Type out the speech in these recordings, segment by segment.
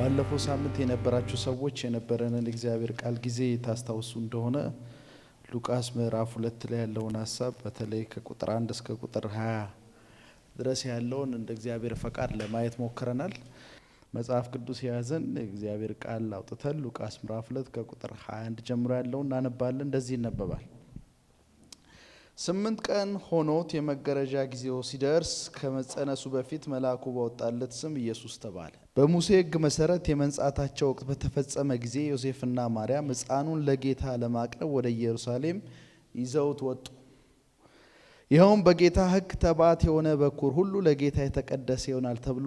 ባለፈው ሳምንት የነበራችሁ ሰዎች የነበረንን እግዚአብሔር ቃል ጊዜ ታስታውሱ እንደሆነ ሉቃስ ምዕራፍ 2 ላይ ያለውን ሐሳብ በተለይ ከቁጥር 1 እስከ ቁጥር 20 ድረስ ያለውን እንደ እግዚአብሔር ፈቃድ ለማየት ሞክረናል። መጽሐፍ ቅዱስ የያዘን እግዚአብሔር ቃል አውጥተን ሉቃስ ምዕራፍ 2 ከቁጥር 21 ጀምሮ ያለውን እናነባለን። እንደዚህ ይነበባል። 8 ቀን ሆኖት የመገረዣ ጊዜው ሲደርስ ከመጸነሱ በፊት መልአኩ ባወጣለት ስም ኢየሱስ ተባለ። በሙሴ ሕግ መሰረት የመንጻታቸው ወቅት በተፈጸመ ጊዜ ዮሴፍና ማርያም ሕፃኑን ለጌታ ለማቅረብ ወደ ኢየሩሳሌም ይዘውት ወጡ። ይኸውም በጌታ ሕግ ተባት የሆነ በኩር ሁሉ ለጌታ የተቀደሰ ይሆናል ተብሎ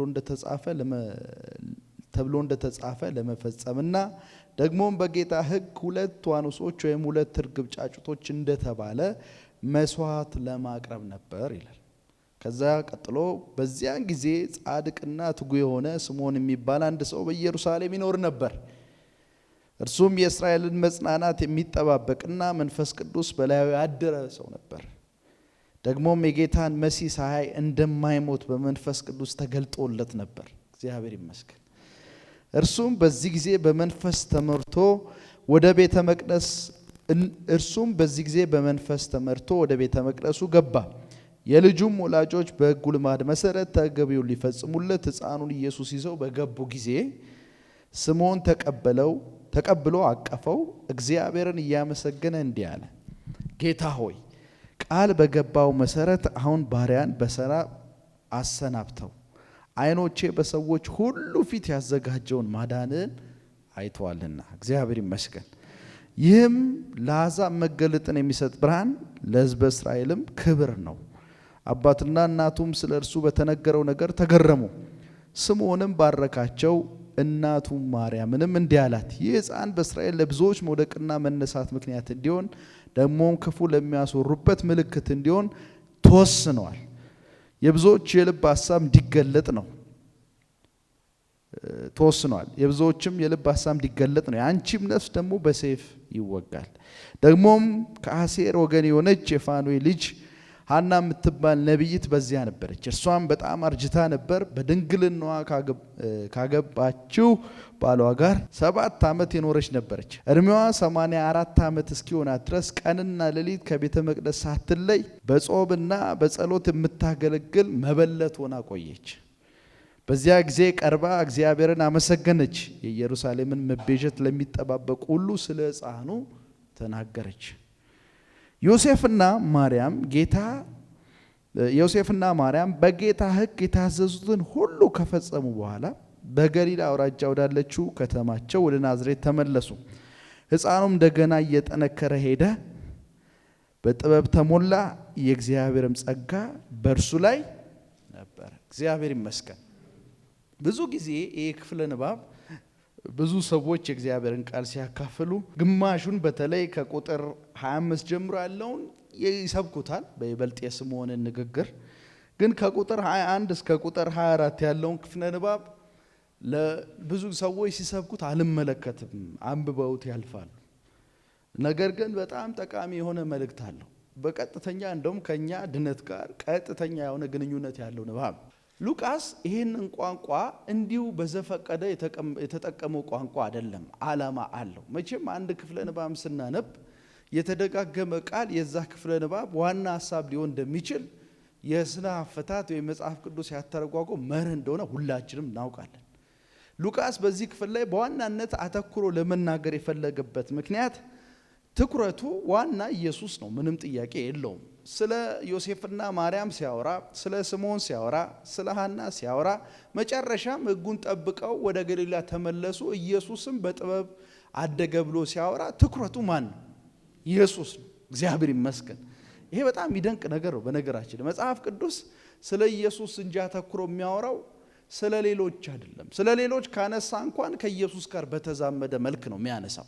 እንደተጻፈ ለመፈጸምና ደግሞም በጌታ ሕግ 2 ዋኖሶች ወይም 2 እርግብ ጫጩቶች እንደተባለ መስዋዕት ለማቅረብ ነበር ይላል። ከዛ ቀጥሎ በዚያን ጊዜ ጻድቅና ትጉ የሆነ ስምዖን የሚባል አንድ ሰው በኢየሩሳሌም ይኖር ነበር። እርሱም የእስራኤልን መጽናናት የሚጠባበቅና መንፈስ ቅዱስ በላዩ ያደረ ሰው ነበር። ደግሞም የጌታን መሲህ ሳያይ እንደማይሞት በመንፈስ ቅዱስ ተገልጦለት ነበር። እግዚአብሔር ይመስገን። እርሱም በዚህ ጊዜ በመንፈስ ተመርቶ ወደ ቤተ መቅደሱ ገባ። የልጁም ወላጆች በሕጉ ልማድ መሰረት ተገቢውን ሊፈጽሙለት ሕፃኑን ኢየሱስ ይዘው በገቡ ጊዜ ስምዖን ተቀብሎ አቀፈው፣ እግዚአብሔርን እያመሰገነ እንዲህ አለ፣ ጌታ ሆይ ቃል በገባው መሰረት አሁን ባሪያን በሰላም አሰናብተው። ዓይኖቼ በሰዎች ሁሉ ፊት ያዘጋጀውን ማዳንን አይተዋልና እግዚአብሔር ይመስገን። ይህም ለአሕዛብ መገለጥን የሚሰጥ ብርሃን ለሕዝበ እስራኤልም ክብር ነው። አባትና እናቱም ስለ እርሱ በተነገረው ነገር ተገረሙ። ስምዖንም ባረካቸው። እናቱ ማርያምንም እንዲህ አላት፣ ይህ ሕፃን በእስራኤል ለብዙዎች መውደቅና መነሳት ምክንያት እንዲሆን ደግሞም ክፉ ለሚያስወሩበት ምልክት እንዲሆን ተወስኗል። የብዙዎች የልብ ሐሳብ እንዲገለጥ ነው ተወስኗል። የብዙዎችም የልብ ሐሳብ እንዲገለጥ ነው። የአንቺም ነፍስ ደግሞ በሰይፍ ይወጋል። ደግሞም ከአሴር ወገን የሆነች የፋኑኤል ልጅ ሐና የምትባል ነቢይት በዚያ ነበረች። እርሷም በጣም አርጅታ ነበር። በድንግልናዋ ካገባችው ባሏ ጋር 7 ዓመት የኖረች ነበረች። እድሜዋ 84 ዓመት እስኪሆናት ድረስ ቀንና ሌሊት ከቤተ መቅደስ ሳትለይ በጾምና በጸሎት የምታገለግል መበለት ሆና ቆየች። በዚያ ጊዜ ቀርባ እግዚአብሔርን አመሰገነች። የኢየሩሳሌምን መቤዠት ለሚጠባበቁ ሁሉ ስለ ሕፃኑ ተናገረች። ዮሴፍና ማርያም በጌታ ሕግ የታዘዙትን ሁሉ ከፈጸሙ በኋላ በገሊላ አውራጃ ወዳለችው ከተማቸው ወደ ናዝሬት ተመለሱ። ሕፃኑም እንደገና እየጠነከረ ሄደ፣ በጥበብ ተሞላ፣ የእግዚአብሔርም ጸጋ በእርሱ ላይ ነበር። እግዚአብሔር ይመስገን። ብዙ ጊዜ ይህ ክፍለ ንባብ ብዙ ሰዎች የእግዚአብሔርን ቃል ሲያካፍሉ ግማሹን በተለይ ከቁጥር 25 ጀምሮ ያለውን ይሰብኩታል፣ በይበልጥ የስምዖንን ንግግር። ግን ከቁጥር 21 እስከ ቁጥር 24 ያለውን ክፍለ ንባብ ለብዙ ሰዎች ሲሰብኩት አልመለከትም፣ አንብበውት ያልፋሉ። ነገር ግን በጣም ጠቃሚ የሆነ መልእክት አለው። በቀጥተኛ እንደውም ከኛ ድነት ጋር ቀጥተኛ የሆነ ግንኙነት ያለው ንባብ። ሉቃስ ይህንን ቋንቋ እንዲሁ በዘፈቀደ የተጠቀመው ቋንቋ አይደለም፣ ዓላማ አለው። መቼም አንድ ክፍለ ንባብ ስናነብ የተደጋገመ ቃል የዛ ክፍለ ንባብ ዋና ሀሳብ ሊሆን እንደሚችል የስነ አፈታት ወይም መጽሐፍ ቅዱስ ያተረጓጎም መርህ እንደሆነ ሁላችንም እናውቃለን። ሉቃስ በዚህ ክፍል ላይ በዋናነት አተኩሮ ለመናገር የፈለገበት ምክንያት ትኩረቱ ዋና ኢየሱስ ነው፣ ምንም ጥያቄ የለውም። ስለ ዮሴፍና ማርያም ሲያወራ፣ ስለ ስምዖን ሲያወራ፣ ስለ ሐና ሲያወራ፣ መጨረሻም ሕጉን ጠብቀው ወደ ገሊላ ተመለሱ፣ ኢየሱስም በጥበብ አደገ ብሎ ሲያወራ ትኩረቱ ማን ነው? ኢየሱስ ነው። እግዚአብሔር ይመስገን። ይሄ በጣም የሚደንቅ ነገር ነው። በነገራችን መጽሐፍ ቅዱስ ስለ ኢየሱስ እንጂ አተኩሮ የሚያወራው ስለ ሌሎች አይደለም። ስለ ሌሎች ካነሳ እንኳን ከኢየሱስ ጋር በተዛመደ መልክ ነው የሚያነሳው።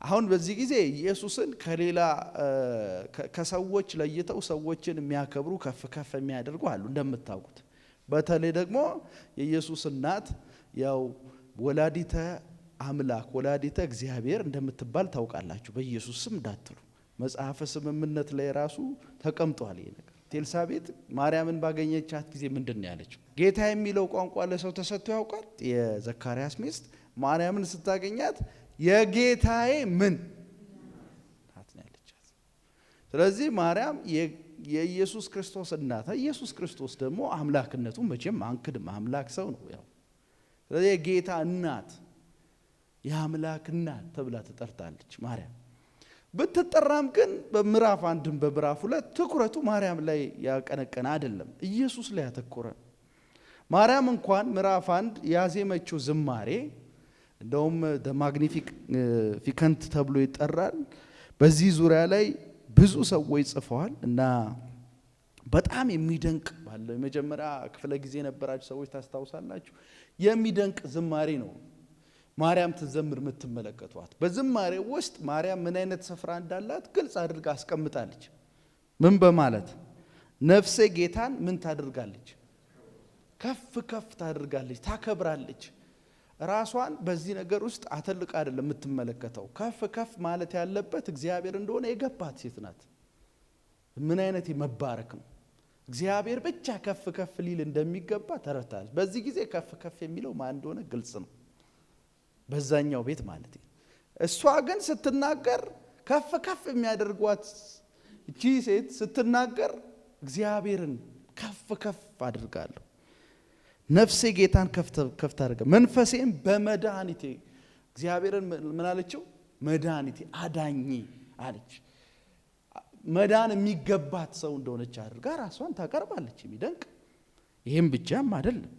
አሁን በዚህ ጊዜ ኢየሱስን ከሌላ ከሰዎች ለይተው ሰዎችን የሚያከብሩ ከፍ ከፍ የሚያደርጉ አሉ እንደምታውቁት። በተለይ ደግሞ የኢየሱስ እናት ያው ወላዲተ አምላክ ወላዲተ እግዚአብሔር እንደምትባል ታውቃላችሁ። በኢየሱስ ስም እንዳትሉ መጽሐፈ ስምምነት ላይ ራሱ ተቀምጧል ይሄ ነገር። ኤልሳቤጥ ማርያምን ባገኘቻት ጊዜ ምንድነው ያለችው? ጌታ የሚለው ቋንቋ ለሰው ተሰጥቶ ያውቃል? የዘካርያስ ሚስት ማርያምን ስታገኛት የጌታዬ ምን ናት ያለቻት። ስለዚህ ማርያም የኢየሱስ ክርስቶስ እናት፣ ኢየሱስ ክርስቶስ ደግሞ አምላክነቱ መቼም አንክድም፣ አምላክ ሰው ነው ያው። ስለዚህ የጌታ እናት የአምላክ እናት ተብላ ተጠርታለች ማርያም። ብትጠራም ግን በምዕራፍ 1 በምዕራፍ 2 ትኩረቱ ማርያም ላይ ያቀነቀነ አይደለም፣ ኢየሱስ ላይ ያተኮረ። ማርያም እንኳን ምዕራፍ 1 ያዜመችው ዝማሬ እንደውም ማግኒፊካንት ተብሎ ይጠራል። በዚህ ዙሪያ ላይ ብዙ ሰዎች ጽፈዋል እና በጣም የሚደንቅ ባለው የመጀመሪያ ክፍለ ጊዜ የነበራችሁ ሰዎች ታስታውሳላችሁ። የሚደንቅ ዝማሬ ነው ማርያም ትዘምር የምትመለከቷት። በዝማሬ ውስጥ ማርያም ምን አይነት ስፍራ እንዳላት ግልጽ አድርጋ አስቀምጣለች። ምን በማለት ነፍሴ ጌታን ምን ታደርጋለች? ከፍ ከፍ ታደርጋለች፣ ታከብራለች። ራሷን በዚህ ነገር ውስጥ አተልቃ አይደለም የምትመለከተው። ከፍ ከፍ ማለት ያለበት እግዚአብሔር እንደሆነ የገባት ሴት ናት። ምን አይነት መባረክ ነው! እግዚአብሔር ብቻ ከፍ ከፍ ሊል እንደሚገባ ተረድታለች። በዚህ ጊዜ ከፍ ከፍ የሚለው ማን እንደሆነ ግልጽ ነው፣ በዛኛው ቤት ማለት ነው። እሷ ግን ስትናገር ከፍ ከፍ የሚያደርጓት እቺ ሴት ስትናገር እግዚአብሔርን ከፍ ከፍ አድርጋለሁ፣ ነፍሴ ጌታን ከፍ ታደርጋ፣ መንፈሴም በመድኃኒቴ እግዚአብሔርን ምን አለችው? መድኃኒቴ አዳኝ አለች። መዳን የሚገባት ሰው እንደሆነች አድርጋ ራሷን ታቀርባለች። የሚደንቅ ይሄም ብቻም አይደለም፣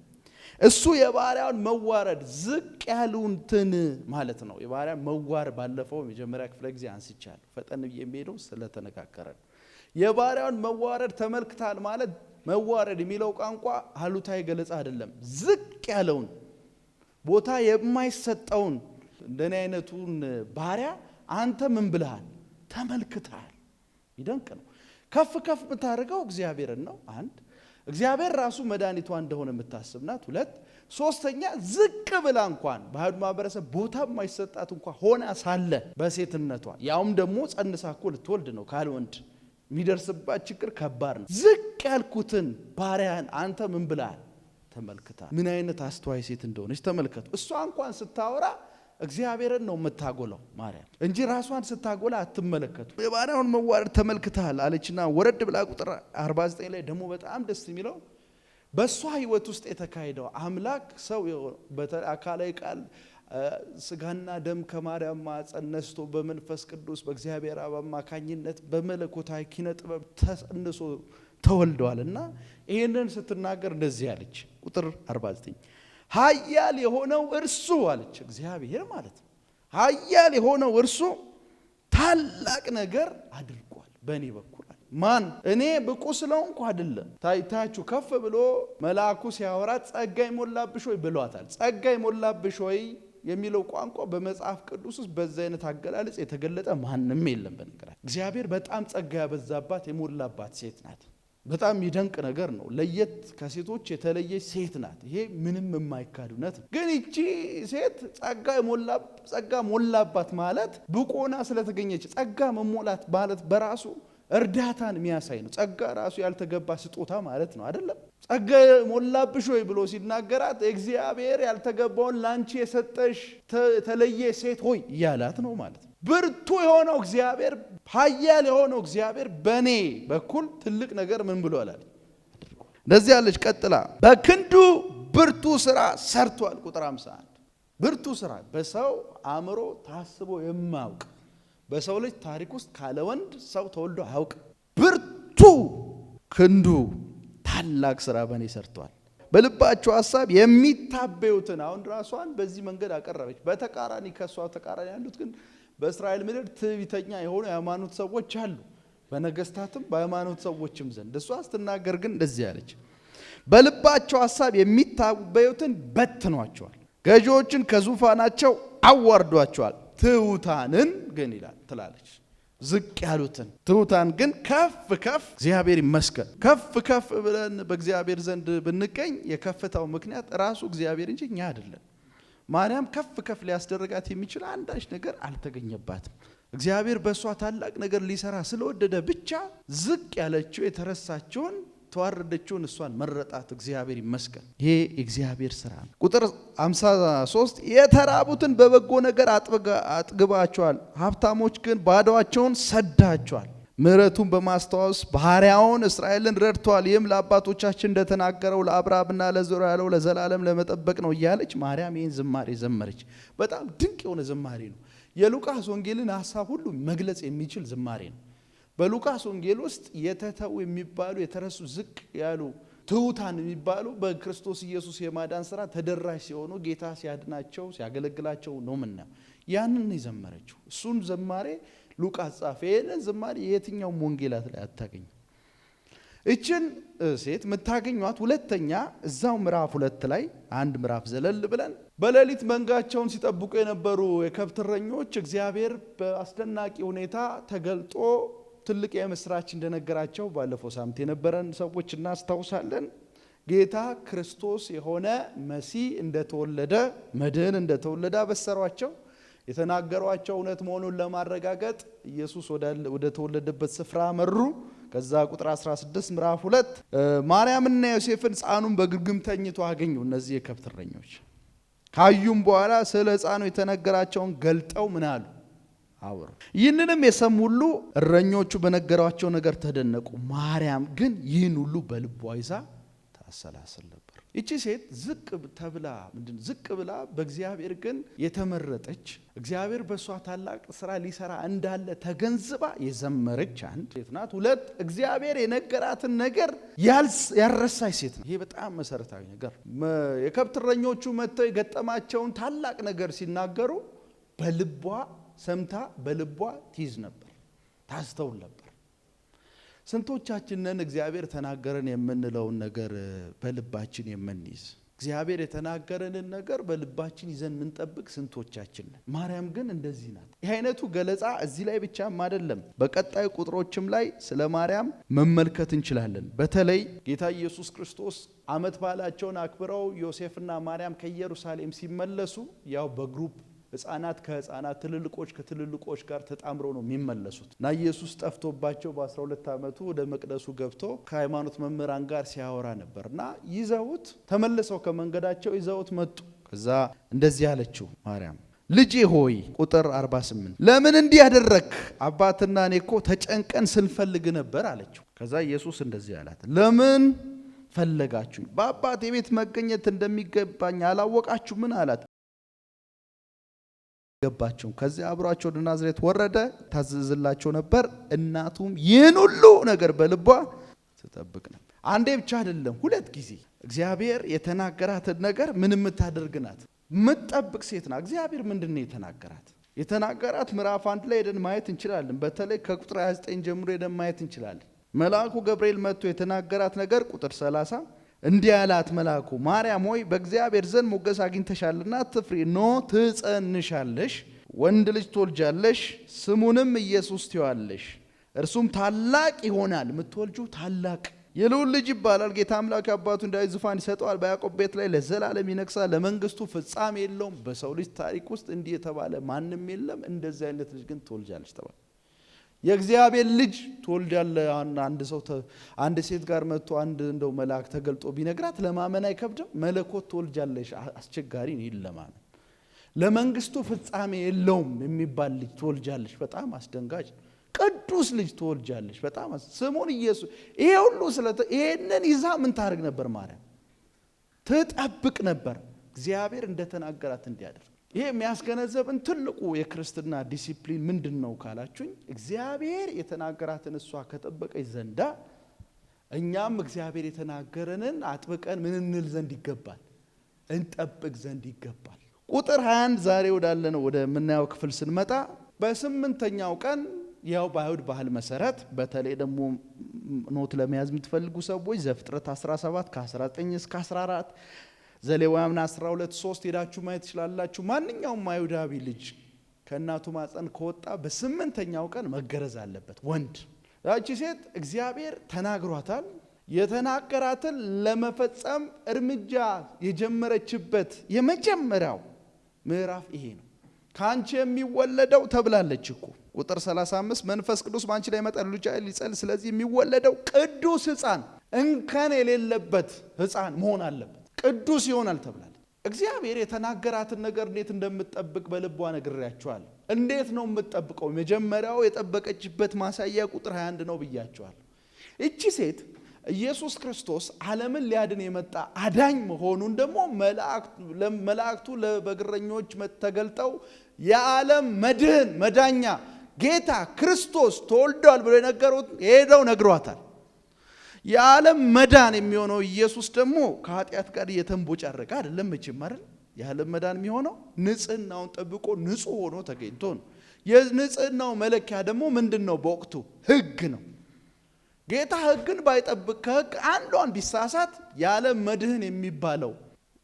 እሱ የባሪያውን መዋረድ ዝቅ ያሉትን ማለት ነው። የባሪያ መዋረድ ባለፈው መጀመሪያ ክፍለ ጊዜ አንስቻለሁ፣ ፈጠን የሚሄደው ስለተነካከረ። የባሪያውን መዋረድ ተመልክታል ማለት መዋረድ የሚለው ቋንቋ አሉታዊ ገለጻ አይደለም። ዝቅ ያለውን ቦታ የማይሰጠውን እንደኔ አይነቱን ባሪያ አንተ ምን ብለሃል? ተመልክተሃል። ይደንቅ ነው። ከፍ ከፍ የምታደርገው እግዚአብሔርን ነው። አንድ እግዚአብሔር ራሱ መድኃኒቷ እንደሆነ የምታስብናት። ሁለት ሶስተኛ ዝቅ ብላ እንኳን በአይሁድ ማህበረሰብ ቦታ የማይሰጣት እንኳን ሆና ሳለ በሴትነቷ ያውም ደግሞ ጸንሳ እኮ ልትወልድ ነው ካለ ወንድ የሚደርስባት ችግር ከባድ ነው። ዝቅ ያልኩትን ባሪያን አንተ ምን ብለሃል? ተመልክተሃል። ምን አይነት አስተዋይ ሴት እንደሆነች ተመልከቱ። እሷ እንኳን ስታወራ እግዚአብሔርን ነው የምታጎላው ማርያም እንጂ ራሷን ስታጎላ አትመለከቱ። የባሪያውን መዋረድ ተመልክተሃል አለችና ወረድ ብላ ቁጥር 49 ላይ ደግሞ በጣም ደስ የሚለው በሷ ህይወት ውስጥ የተካሄደው አምላክ ሰው በተለይ አካላዊ ቃል ስጋና ደም ከማርያም ማፀን ነስቶ በመንፈስ ቅዱስ በእግዚአብሔር አብ አማካኝነት በመለኮታዊ ኪነ ጥበብ ተጸንሶ ተወልደዋልና ይሄንን ስትናገር እንደዚህ አለች። ቁጥር 49 ኃያል የሆነው እርሱ አለች። እግዚአብሔር ማለት ነው። ኃያል የሆነው እርሱ ታላቅ ነገር አድርጓል በእኔ በኩል። ማን? እኔ ብቁ ስለሆንኩ አይደለም። ታይታችሁ ከፍ ብሎ መልአኩ ሲያወራ ጸጋ ይሞላብሽ ወይ ብሏታል። ጸጋ ይሞላብሽ ወይ የሚለው ቋንቋ በመጽሐፍ ቅዱስ ውስጥ በዛ አይነት አገላለጽ የተገለጠ ማንም የለም። በነገራችን እግዚአብሔር በጣም ጸጋ ያበዛባት የሞላባት ሴት ናት። በጣም የሚደንቅ ነገር ነው። ለየት ከሴቶች የተለየች ሴት ናት። ይሄ ምንም የማይካድ እውነት ነው። ግን እቺ ሴት ጸጋ ሞላባት ማለት ብቁና ስለተገኘች ጸጋ መሞላት ማለት በራሱ እርዳታን የሚያሳይ ነው። ጸጋ ራሱ ያልተገባ ስጦታ ማለት ነው አይደለም? ጸጋ ሞላብሽ ወይ ብሎ ሲናገራት እግዚአብሔር ያልተገባውን ላንቺ የሰጠሽ ተለየ ሴት ሆይ እያላት ነው ማለት ነው። ብርቱ የሆነው እግዚአብሔር ኃያል የሆነው እግዚአብሔር በኔ በኩል ትልቅ ነገር ምን ብሏል አለ አድርጓል። እንደዚህ ያለች ቀጥላ በክንዱ ብርቱ ስራ ሰርቷል። ቁጥር 51 ብርቱ ስራ በሰው አእምሮ ታስቦ የማያውቅ በሰው ልጅ ታሪክ ውስጥ ካለ ወንድ ሰው ተወልዶ አያውቅ። ብርቱ ክንዱ ታላቅ ስራ በኔ ሰርቷል። በልባቸው ሐሳብ የሚታበዩትን አሁን ራሷን በዚህ መንገድ አቀረበች። በተቃራኒ ከሷ ተቃራኒ ያሉት ግን በእስራኤል ምድር ትዕቢተኛ የሆኑ የሃይማኖት ሰዎች አሉ፣ በነገስታትም በሃይማኖት ሰዎችም ዘንድ። እሷ ስትናገር ግን እንደዚህ ያለች በልባቸው ሐሳብ የሚታበዩትን በትኗቸዋል፣ ገዢዎችን ከዙፋናቸው አዋርዷቸዋል፣ ትሑታንን ግን ይላል ትላለች። ዝቅ ያሉትን ትሑታን ግን ከፍ ከፍ እግዚአብሔር ይመስገን ከፍ ከፍ ብለን በእግዚአብሔር ዘንድ ብንገኝ የከፍታው ምክንያት ራሱ እግዚአብሔር እንጂ እኛ አይደለም። ማርያም ከፍ ከፍ ሊያስደርጋት የሚችል አንዳች ነገር አልተገኘባትም። እግዚአብሔር በእሷ ታላቅ ነገር ሊሰራ ስለወደደ ብቻ ዝቅ ያለችው የተረሳችውን ተዋረደችውን እሷን መረጣት። እግዚአብሔር ይመስገን። ይሄ እግዚአብሔር ስራ ነው። ቁጥር 53 የተራቡትን በበጎ ነገር አጥግባቸዋል፣ ሀብታሞች ግን ባዶአቸውን ሰዳቸዋል። ምሕረቱን በማስታወስ ባሪያውን እስራኤልን ረድቷል። ይህም ለአባቶቻችን እንደተናገረው ለአብርሃምና ለዘሩ ያለው ለዘላለም ለመጠበቅ ነው እያለች ማርያም ይህን ዝማሬ ዘመረች። በጣም ድንቅ የሆነ ዝማሬ ነው። የሉቃስ ወንጌልን ሐሳብ ሁሉ መግለጽ የሚችል ዝማሬ ነው። በሉቃስ ወንጌል ውስጥ የተተው የሚባሉ የተረሱ ዝቅ ያሉ ትሑታን የሚባሉ በክርስቶስ ኢየሱስ የማዳን ሥራ ተደራሽ ሲሆኑ ጌታ ሲያድናቸው ሲያገለግላቸው ነው ምናየው። ያንን የዘመረችው እሱን ዝማሬ ሉቃስ ጻፈ። ይህንን ዝማሬ የትኛውም ወንጌላት ላይ አታገኙ። እችን ሴት የምታገኟት ሁለተኛ እዛው ምዕራፍ 2 ላይ አንድ ምዕራፍ ዘለል ብለን በሌሊት መንጋቸውን ሲጠብቁ የነበሩ የከብት እረኞች እግዚአብሔር በአስደናቂ ሁኔታ ተገልጦ ትልቅ የምስራች እንደነገራቸው ባለፈው ሳምንት የነበረን ሰዎች እናስታውሳለን። ጌታ ክርስቶስ የሆነ መሲህ እንደተወለደ መድህን እንደተወለደ አበሰሯቸው። የተናገሯቸው እውነት መሆኑን ለማረጋገጥ ኢየሱስ ወደ ተወለደበት ስፍራ መሩ። ከዛ ቁጥር 16 ምዕራፍ 2 ማርያምና ዮሴፍን ሕፃኑን በግርግም ተኝቶ አገኙ። እነዚህ የከብት እረኞች ካዩም በኋላ ስለ ሕፃኑ የተነገራቸውን ገልጠው ምን አሉ? አወሩ። ይህንንም የሰሙ ሁሉ እረኞቹ በነገሯቸው ነገር ተደነቁ። ማርያም ግን ይህን ሁሉ በልቧ ይዛ ታሰላስል ነበር። እቺ ሴት ዝቅ ብላ በእግዚአብሔር ግን የተመረጠች እግዚአብሔር በሷ ታላቅ ስራ ሊሰራ እንዳለ ተገንዝባ የዘመረች አንድ ሴት ናት። ሁለት እግዚአብሔር የነገራትን ነገር ያልረሳች ሴት ናት። ይሄ በጣም መሰረታዊ ነገር። የከብት እረኞቹ መጥተው የገጠማቸውን ታላቅ ነገር ሲናገሩ በልቧ ሰምታ በልቧ ትይዝ ነበር፣ ታስተውል ነበር። ስንቶቻችንን እግዚአብሔር ተናገረን የምንለውን ነገር በልባችን የምንይዝ? እግዚአብሔር የተናገረንን ነገር በልባችን ይዘን የምንጠብቅ ስንቶቻችን ነን? ማርያም ግን እንደዚህ ናት። ይህ አይነቱ ገለጻ እዚህ ላይ ብቻም አይደለም፣ በቀጣይ ቁጥሮችም ላይ ስለ ማርያም መመልከት እንችላለን። በተለይ ጌታ ኢየሱስ ክርስቶስ ዓመት በዓላቸውን አክብረው ዮሴፍና ማርያም ከኢየሩሳሌም ሲመለሱ ያው በግሩፕ ሕፃናት ከሕፃናት ትልልቆች ከትልልቆች ጋር ተጣምረው ነው የሚመለሱት እና ኢየሱስ ጠፍቶባቸው በ12 ዓመቱ ወደ መቅደሱ ገብቶ ከሃይማኖት መምህራን ጋር ሲያወራ ነበርና ይዘውት ተመልሰው ከመንገዳቸው ይዘውት መጡ። ከዛ እንደዚህ አለችው ማርያም ልጄ ሆይ ቁጥር 48 ለምን እንዲህ ያደረክ? አባትና እኔ እኮ ተጨንቀን ስንፈልግ ነበር አለችው። ከዛ ኢየሱስ እንደዚህ አላት ለምን ፈለጋችሁኝ? በአባቴ ቤት መገኘት እንደሚገባኝ አላወቃችሁ ምን አላት። ገባቸው። ከዚያ አብሯቸው ወደ ናዝሬት ወረደ፣ ታዘዝላቸው ነበር። እናቱም ይህን ሁሉ ነገር በልቧ ትጠብቅ ነበር። አንዴ ብቻ አይደለም፣ ሁለት ጊዜ እግዚአብሔር የተናገራትን ነገር ምን የምታደርግ ናት? የምትጠብቅ ሴት ናት። እግዚአብሔር ምንድነው የተናገራት? የተናገራት ምዕራፍ 1 ላይ ሄደን ማየት እንችላለን። በተለይ ከቁጥር 29 ጀምሮ ሄደን ማየት እንችላለን። መልአኩ ገብርኤል መጥቶ የተናገራት ነገር ቁጥር 30 እንዲህ አላት መልአኩ ማርያም ሆይ በእግዚአብሔር ዘንድ ሞገስ አግኝተሻልና አትፍሪ። ኖ ትጸንሻለሽ፣ ወንድ ልጅ ትወልጃለሽ፣ ስሙንም ኢየሱስ ትይዋለሽ። እርሱም ታላቅ ይሆናል። የምትወልጂው ታላቅ የልዑል ልጅ ይባላል። ጌታ አምላክ አባቱን ዳዊት ዙፋን ይሰጠዋል፣ በያዕቆብ ቤት ላይ ለዘላለም ይነግሣል፣ ለመንግስቱ ፍጻሜ የለውም። በሰው ልጅ ታሪክ ውስጥ እንዲህ የተባለ ማንም የለም። እንደዚህ አይነት ልጅ ግን ትወልጃለሽ ተባለ። የእግዚአብሔር ልጅ ትወልዳለህ። አንድ ሴት ጋር መጥቶ አንድ እንደው መልአክ ተገልጦ ቢነግራት ለማመን አይከብድም። መለኮት ትወልጃለሽ አስቸጋሪ ነው ለማመን። ለመንግስቱ ፍጻሜ የለውም የሚባል ልጅ ትወልጃለሽ በጣም አስደንጋጭ። ቅዱስ ልጅ ትወልጃለሽ በጣም ስሙን ኢየሱስ። ይሄ ሁሉ ይሄንን ይዛ ምን ታደርግ ነበር? ማርያም ትጠብቅ ነበር እግዚአብሔር እንደተናገራት እንዲያደርግ። ይሄ የሚያስገነዘብን ትልቁ የክርስትና ዲሲፕሊን ምንድነው ካላችሁኝ፣ እግዚአብሔር የተናገራትን እሷ ከጠበቀች ዘንዳ እኛም እግዚአብሔር የተናገረንን አጥብቀን ምን እንል ዘንድ ይገባል? እንጠብቅ ዘንድ ይገባል። ቁጥር 21 ዛሬ ወዳለነው ወደ ምናየው ክፍል ስንመጣ በስምንተኛው ቀን ያው በአይሁድ ባህል መሰረት በተለይ ደግሞ ኖት ለመያዝ የምትፈልጉ ሰዎች ዘፍጥረት 17 ከ19 እስከ 14 ዘሌዋውያን 12:3 ሄዳችሁ ማየት ትችላላችሁ። ማንኛውም አይሁዳዊ ልጅ ከእናቱ ማፀን ከወጣ በስምንተኛው ቀን መገረዝ አለበት ወንድ። ያቺ ሴት እግዚአብሔር ተናግሯታል። የተናገራትን ለመፈጸም እርምጃ የጀመረችበት የመጀመሪያው ምዕራፍ ይሄ ነው። ካንቺ የሚወለደው ተብላለች እኮ ቁጥር 35 መንፈስ ቅዱስ ባንቺ ላይ ይመጣል ሊጸል ስለዚህ የሚወለደው ቅዱስ ሕፃን እንከን የሌለበት ሕፃን መሆን አለበት ቅዱስ ይሆናል ተብሏል። እግዚአብሔር የተናገራትን ነገር እንዴት እንደምትጠብቅ በልቧ ነግሬያችኋለሁ። እንዴት ነው የምትጠብቀው? መጀመሪያው የጠበቀችበት ማሳያ ቁጥር 21 ነው ብያችኋለሁ። እቺ ሴት ኢየሱስ ክርስቶስ ዓለምን ሊያድን የመጣ አዳኝ መሆኑን ደግሞ መላእክቱ ለበግረኞች ተገልጠው የዓለም መድህን መዳኛ ጌታ ክርስቶስ ተወልዷል ብሎ የነገሩት ሄደው ነግሯታል። የዓለም መዳን የሚሆነው ኢየሱስ ደግሞ ከኃጢአት ጋር እየተንቦጫረቀ አይደለም መቼም አይደል? የዓለም መዳን የሚሆነው ንጽህናውን ጠብቆ ንጹህ ሆኖ ተገኝቶ ነው። የንጽህናው መለኪያ ደግሞ ምንድነው? በወቅቱ ሕግ ነው። ጌታ ሕግን ባይጠብቅ ከሕግ አንዷን ቢሳሳት የዓለም መድህን የሚባለው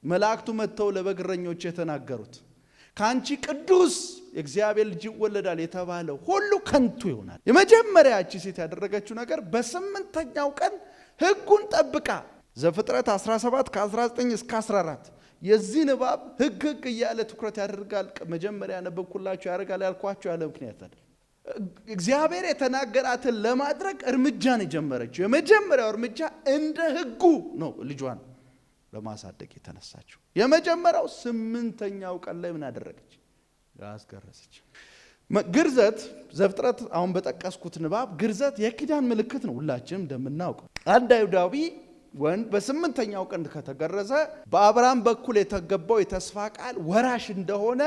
መላእክቱ መጥተው ለበግረኞች የተናገሩት ካንቺ ቅዱስ የእግዚአብሔር ልጅ ይወለዳል የተባለው ሁሉ ከንቱ ይሆናል። የመጀመሪያ እቺ ሴት ያደረገችው ነገር በስምንተኛው ቀን ሕጉን ጠብቃ ዘፍጥረት 17 ከ19 እስከ 14 የዚህ ንባብ ሕግ እያለ ትኩረት ያደርጋል። መጀመሪያ ነበብኩላችሁ ያደርጋል ያልኳችሁ ያለ ምክንያት አይደል። እግዚአብሔር የተናገራትን ለማድረግ እርምጃን የጀመረችው የመጀመሪያው እርምጃ እንደ ሕጉ ነው ልጇን ለማሳደግ የተነሳችው። የመጀመሪያው ስምንተኛው ቀን ላይ ምን አደረገች? አስገረዘች። ግርዘት ዘፍጥረት አሁን በጠቀስኩት ንባብ ግርዘት የኪዳን ምልክት ነው። ሁላችንም እንደምናውቀው አንድ አይሁዳዊ ወንድ በስምንተኛው ቀን ከተገረዘ በአብርሃም በኩል የተገባው የተስፋ ቃል ወራሽ እንደሆነ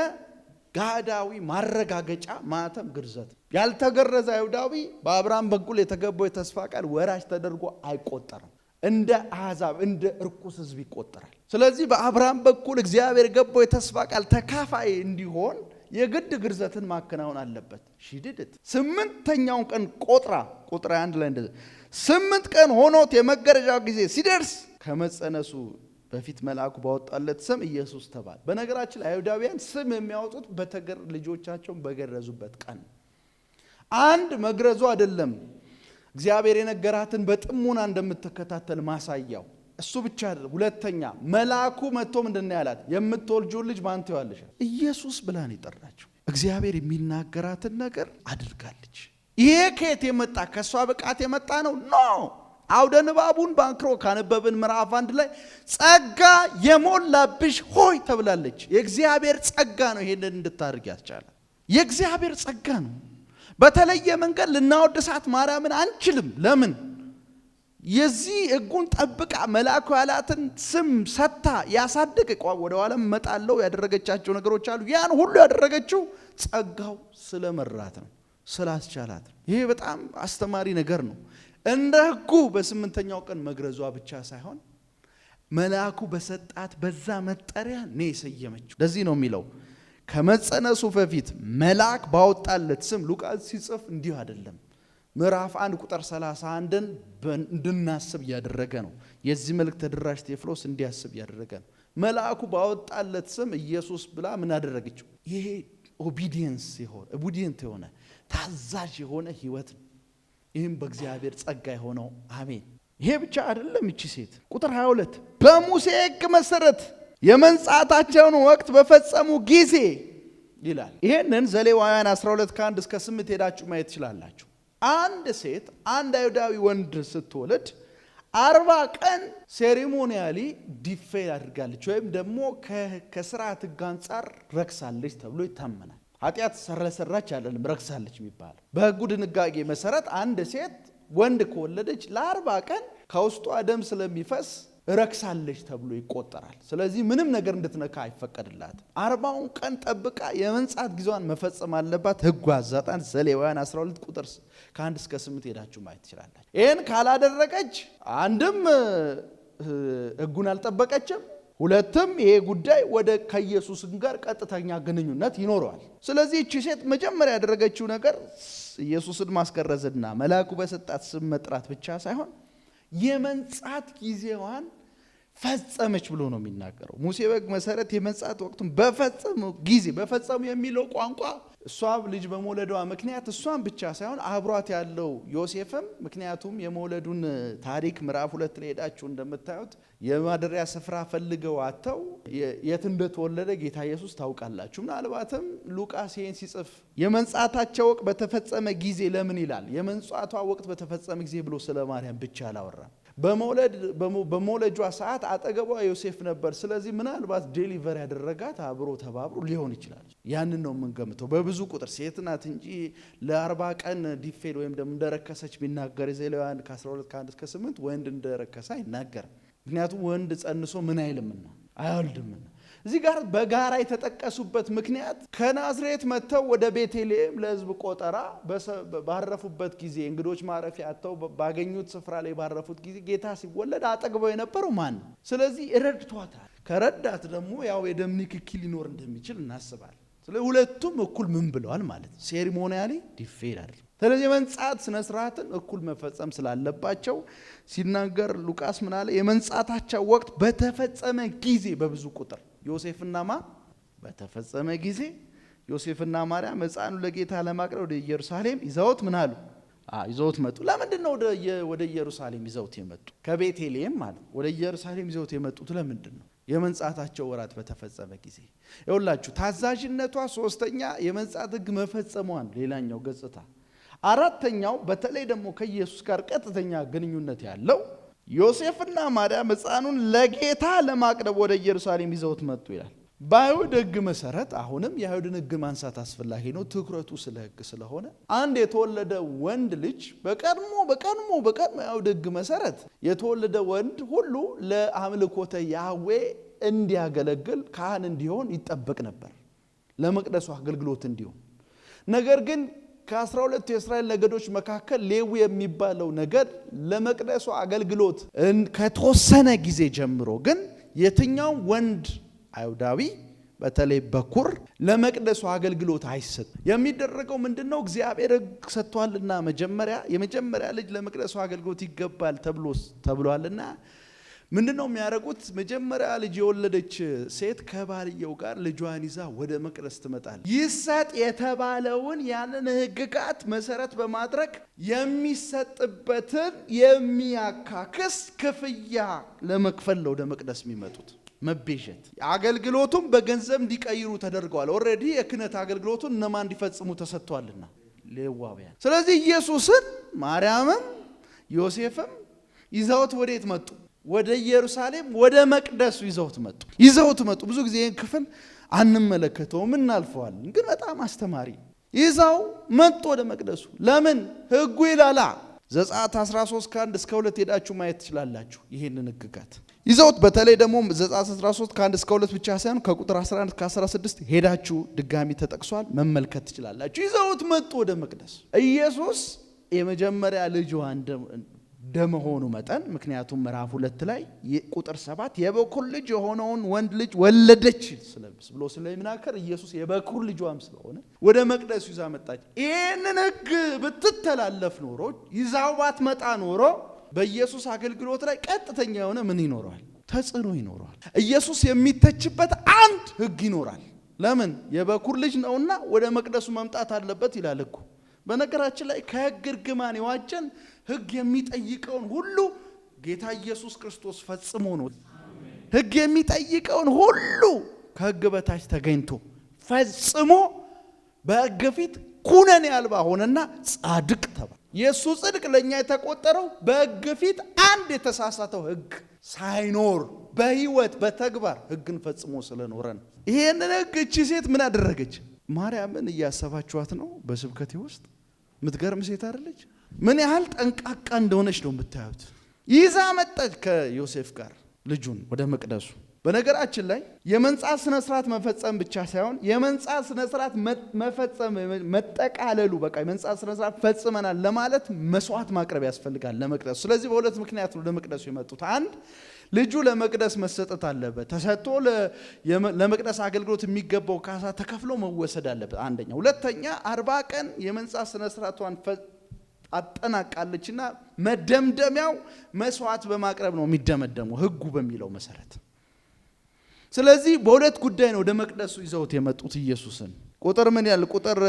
ጋዳዊ ማረጋገጫ ማተም ግርዘት። ያልተገረዘ አይሁዳዊ በአብርሃም በኩል የተገባው የተስፋ ቃል ወራሽ ተደርጎ አይቆጠርም። እንደ አሕዛብ እንደ እርኩስ ሕዝብ ይቆጠራል። ስለዚህ በአብርሃም በኩል እግዚአብሔር የገባው የተስፋ ቃል ተካፋይ እንዲሆን የግድ ግርዘትን ማከናወን አለበት። ሽድድት ስምንተኛውን ቀን ቁጥር 1 ላይ እንደዚህ 8 ቀን ሆኖት የመገረዣው ጊዜ ሲደርስ ከመጸነሱ በፊት መልአኩ ባወጣለት ስም ኢየሱስ ተባለ። በነገራችን ላይ አይሁዳውያን ስም የሚያወጡት ልጆቻቸውን በገረዙበት ቀን አንድ መግረዙ አይደለም እግዚአብሔር የነገራትን በጥሞና እንደምትከታተል ማሳያው እሱ ብቻ አይደለም። ሁለተኛ መልአኩ መጥቶ ምንድነው ያላት? የምትወልጂውን ልጅ ማን ትይዋለሽ? ኢየሱስ ብላ ነው የጠራችው። እግዚአብሔር የሚናገራትን ነገር አድርጋለች። ይሄ ከየት የመጣ ከሷ ብቃት የመጣ ነው? ኖ አውደ ንባቡን ባንክሮ ካነበብን ምዕራፍ 1 ላይ ጸጋ የሞላብሽ ሆይ ተብላለች። የእግዚአብሔር ጸጋ ነው ይሄንን እንድታርግ ያስቻለ። የእግዚአብሔር ጸጋ ነው። በተለየ መንገድ ልናወድሳት ማርያምን አንችልም። ለምን? የዚህ ሕጉን ጠብቃ መልአኩ ያላትን ስም ሰታ ያሳደገ ወደ ኋላም መጣለው ያደረገቻቸው ነገሮች አሉ። ያን ሁሉ ያደረገችው ጸጋው ስለመራት ነው፣ ስላስቻላት ነው። ይሄ በጣም አስተማሪ ነገር ነው። እንደ ሕጉ በስምንተኛው ቀን መግረዟ ብቻ ሳይሆን መልአኩ በሰጣት በዛ መጠሪያ ነው የሰየመችው። ለዚህ ነው የሚለው ከመጸነሱ በፊት መልአክ ባወጣለት ስም። ሉቃስ ሲጽፍ እንዲሁ አይደለም። ምዕራፍ 1 ቁጥር 31ን እንድናስብ ያደረገ ነው። የዚህ መልእክት ተደራሽ ቴዎፍሎስ እንዲያስብ ያደረገ ነው። መልአኩ ባወጣለት ስም ኢየሱስ ብላ ምን አደረገችው? ይሄ ኦቢዲየንስ የሆነ ታዛዥ የሆነ ህይወት ነው። ይህም በእግዚአብሔር ጸጋ የሆነው አሜን። ይሄ ብቻ አይደለም። እቺ ሴት ቁጥር 22 በሙሴ ሕግ መሰረት የመንጻታቸውን ወቅት በፈጸሙ ጊዜ ይላል። ይሄንን ዘሌዋውያን 12 ከ1 እስከ 8 ሄዳችሁ ማየት ትችላላችሁ። አንድ ሴት አንድ አይሁዳዊ ወንድ ስትወልድ 40 ቀን ሴሪሞኒያሊ ዲፌል አድርጋለች ወይም ደግሞ ከስርዓት ሕግ አንጻር ረክሳለች ተብሎ ይታመናል። ኃጢአት ሰራች አይደለም ረክሳለች የሚባለው። በሕጉ ድንጋጌ መሰረት አንድ ሴት ወንድ ከወለደች ለ40 ቀን ከውስጧ ደም ስለሚፈስ ረክሳለች ተብሎ ይቆጠራል። ስለዚህ ምንም ነገር እንድትነካ አይፈቀድላትም። 40ውን ቀን ጠብቃ የመንጻት ጊዜዋን መፈጸም አለባት። ሕጉ አዛጣን ዘሌዋውያን 12 ቁጥር ከ1 እስከ 8 ሄዳችሁ ማየት ትችላላችሁ። ይህን ካላደረገች አንድም ሕጉን አልጠበቀችም፣ ሁለትም ይሄ ጉዳይ ወደ ከኢየሱስ ጋር ቀጥተኛ ግንኙነት ይኖረዋል። ስለዚህ እቺ ሴት መጀመሪያ ያደረገችው ነገር ኢየሱስን ማስገረዝና መልአኩ በሰጣት ስም መጥራት ብቻ ሳይሆን የመንጻት ጊዜዋን ፈጸመች ብሎ ነው የሚናገረው። ሙሴ በሕግ መሰረት የመንጻት ወቅቱን በፈጸሙ ጊዜ፣ በፈጸሙ የሚለው ቋንቋ እሷ ልጅ በመውለዷ ምክንያት እሷን ብቻ ሳይሆን አብሯት ያለው ዮሴፍም ምክንያቱም የመውለዱን ታሪክ ምዕራፍ 2 ላይ ሄዳችሁ እንደምታዩት የማደሪያ ስፍራ ፈልገው አጥተው የት እንደተወለደ ጌታ ኢየሱስ ታውቃላችሁ። ምናልባትም ሉቃስ ይህን ሲጽፍ የመንጻታቸው ወቅት በተፈጸመ ጊዜ ለምን ይላል? የመንጻቷ ወቅት በተፈጸመ ጊዜ ብሎ ስለ ማርያም ብቻ አላወራም። በመውለጇ ሰዓት አጠገቧ ዮሴፍ ነበር። ስለዚህ ምናልባት ዴሊቨር ያደረጋት አብሮ ተባብሮ ሊሆን ይችላል። ያንን ነው የምንገምተው። በብዙ ቁጥር ሴት ናት እንጂ ለ40 ቀን ዲፌል ወይም ደግሞ እንደረከሰች ቢናገር ዘሌዋውያን ከ12 ከ1 እስከ 8 ወንድ እንደረከሰ አይናገርም። ምክንያቱም ወንድ ጸንሶ ምን አይልምና አይወልድምና። እዚህ ጋር በጋራ የተጠቀሱበት ምክንያት ከናዝሬት መጥተው ወደ ቤተልሔም ለሕዝብ ቆጠራ ባረፉበት ጊዜ እንግዶች ማረፊያ አጥተው ባገኙት ስፍራ ላይ ባረፉት ጊዜ ጌታ ሲወለድ አጠግበው የነበረው ማን ነው? ስለዚህ ረድቷታል። ከረዳት ደግሞ ያው የደም ንክኪ ሊኖር እንደሚችል እናስባለን። ስለዚህ ሁለቱም እኩል ምን ብለዋል ማለት ነው? ሴሪሞኒያሊ ዲፌድ አይደል። ስለዚህ የመንጻት ስነ ስርዓትን እኩል መፈጸም ስላለባቸው ሲናገር ሉቃስ ምን አለ? የመንጻታቸው ወቅት በተፈጸመ ጊዜ በብዙ ቁጥር ዮሴፍና በተፈጸመ ጊዜ ዮሴፍና ማርያም ሕፃኑን ለጌታ ለማቅረብ ወደ ኢየሩሳሌም ይዘውት ምን አሉ? ይዘውት መጡ። ለምንድን ነው ወደ ኢየሩሳሌም ይዘውት የመጡ? ከቤተልሔም ማለት ወደ ኢየሩሳሌም ይዘውት የመጡት ለምንድን ነው? የመንጻታቸው ወራት በተፈጸመ ጊዜ። ይኸውላችሁ ታዛዥነቷ ሶስተኛ የመንጻት ሕግ መፈጸሟን ሌላኛው ገጽታ። አራተኛው በተለይ ደግሞ ከኢየሱስ ጋር ቀጥተኛ ግንኙነት ያለው ዮሴፍና ማርያም ሕፃኑን ለጌታ ለማቅረብ ወደ ኢየሩሳሌም ይዘውት መጡ ይላል። በአይሁድ ሕግ መሰረት አሁንም የአይሁድን ሕግ ማንሳት አስፈላጊ ነው። ትኩረቱ ስለ ሕግ ስለሆነ አንድ የተወለደ ወንድ ልጅ በቀድሞ የአይሁድ ሕግ መሰረት የተወለደ ወንድ ሁሉ ለአምልኮተ ያህዌ እንዲያገለግል ካህን እንዲሆን ይጠበቅ ነበር፣ ለመቅደሱ አገልግሎት እንዲሆን። ነገር ግን ከ12 የእስራኤል ነገዶች መካከል ሌዊ የሚባለው ነገድ ለመቅደሱ አገልግሎት ከተወሰነ ጊዜ ጀምሮ ግን የትኛው ወንድ አይሁዳዊ በተለይ በኩር ለመቅደሱ አገልግሎት አይሰጥም። የሚደረገው ምንድነው? እግዚአብሔር ሕግ ሰጥቷልና የመጀመሪያ ልጅ ለመቅደሱ አገልግሎት ይገባል ተብሏልና ምንድነው የሚያደርጉት? መጀመሪያ ልጅ የወለደች ሴት ከባልየው ጋር ልጇን ይዛ ወደ መቅደስ ትመጣለች። ይሰጥ የተባለውን ያንን ሕግጋት መሰረት በማድረግ የሚሰጥበትን የሚያካክስ ክፍያ ለመክፈል ወደ መቅደስ የሚመጡት መቤዠት። አገልግሎቱም በገንዘብ እንዲቀይሩ ተደርገዋል። ኦልሬዲ የክህነት አገልግሎቱን እነማን እንዲፈጽሙ ተሰጥቷልና ሌዋውያን። ስለዚህ ኢየሱስን ማርያምም ዮሴፍም ይዘውት ወዴት መጡ? ወደ ኢየሩሳሌም ወደ መቅደሱ ይዘውት መጡ። ብዙ ጊዜ ይህን ክፍል አንመለከተውም እናልፈዋለን፣ ግን በጣም አስተማሪ። ይዘው መጡ ወደ መቅደሱ። ለምን? ሕጉ ይላላ። ዘጸአት 13 ከ1 እስከ 2 ሄዳችሁ ማየት ትችላላችሁ። ይሄንን ሕግጋት ይዘውት በተለይ ደግሞ ዘጸአት 13 ከ1 እስከ 2 ብቻ ሳይሆን ከቁጥር 11 እስከ 16 ሄዳችሁ ድጋሚ ተጠቅሷል መመልከት ትችላላችሁ። ይዘውት መጡ ወደ መቅደስ። ኢየሱስ የመጀመሪያ ልጇ እንደመሆኑ መጠን ምክንያቱም ምዕራፍ 2 ላይ ቁጥር 7 የበኩር ልጅ የሆነውን ወንድ ልጅ ወለደች ብሎ ስለሚናገር ኢየሱስ የበኩር ልጇም ስለሆነ ወደ መቅደሱ ይዛ መጣች። ይህንን ሕግ ብትተላለፍ ኖሮ ይዛው ባትመጣ ኖሮ በኢየሱስ አገልግሎት ላይ ቀጥተኛ የሆነ ምን ይኖረዋል? ተጽዕኖ ይኖረዋል። ኢየሱስ የሚተችበት አንድ ሕግ ይኖራል። ለምን? የበኩር ልጅ ነውና ወደ መቅደሱ መምጣት አለበት ይላል ሕጉ። በነገራችን ላይ ከሕግ እርግማን የዋጀን ሕግ የሚጠይቀውን ሁሉ ጌታ ኢየሱስ ክርስቶስ ፈጽሞ ነው። ሕግ የሚጠይቀውን ሁሉ ከሕግ በታች ተገኝቶ ፈጽሞ በሕግ ፊት ኩነኔ አልባ ሆነና ጻድቅ ተባለ። የሱ ጽድቅ ለኛ የተቆጠረው በሕግ ፊት አንድ የተሳሳተው ሕግ ሳይኖር በህይወት በተግባር ሕግን ፈጽሞ ስለኖረ ነው። ይሄንን ሕግ እቺ ሴት ምን አደረገች? ማርያምን እያሰባችኋት ነው? በስብከቴ ውስጥ የምትገርም ሴት አይደለች? ምን ያህል ጠንቃቃ እንደሆነች ነው የምታዩት። ይዛ መጣች ከዮሴፍ ጋር ልጁን ወደ መቅደሱ። በነገራችን ላይ የመንጻት ስነ ስርዓት መፈጸም ብቻ ሳይሆን የመንጻት ስነ ስርዓት መፈጸም መጠቃለሉ በቃ የመንጻት ስነ ስርዓት ፈጽመናል ለማለት መስዋዕት ማቅረብ ያስፈልጋል ለመቅደሱ። ስለዚህ በሁለት ምክንያት ነው ለመቅደሱ የመጡት። አንድ ልጁ ለመቅደስ መሰጠት አለበት፣ ተሰጥቶ ለመቅደስ አገልግሎት የሚገባው ካሳ ተከፍሎ መወሰድ አለበት አንደኛ። ሁለተኛ 40 ቀን የመንጻት ስነ ስርዓቷን አጠናቃለችና መደምደሚያው መስዋዕት በማቅረብ ነው የሚደመደመው ሕጉ በሚለው መሰረት። ስለዚህ በሁለት ጉዳይ ነው ወደ መቅደሱ ይዘውት የመጡት ኢየሱስን። ቁጥር ምን ያለ ቁጥር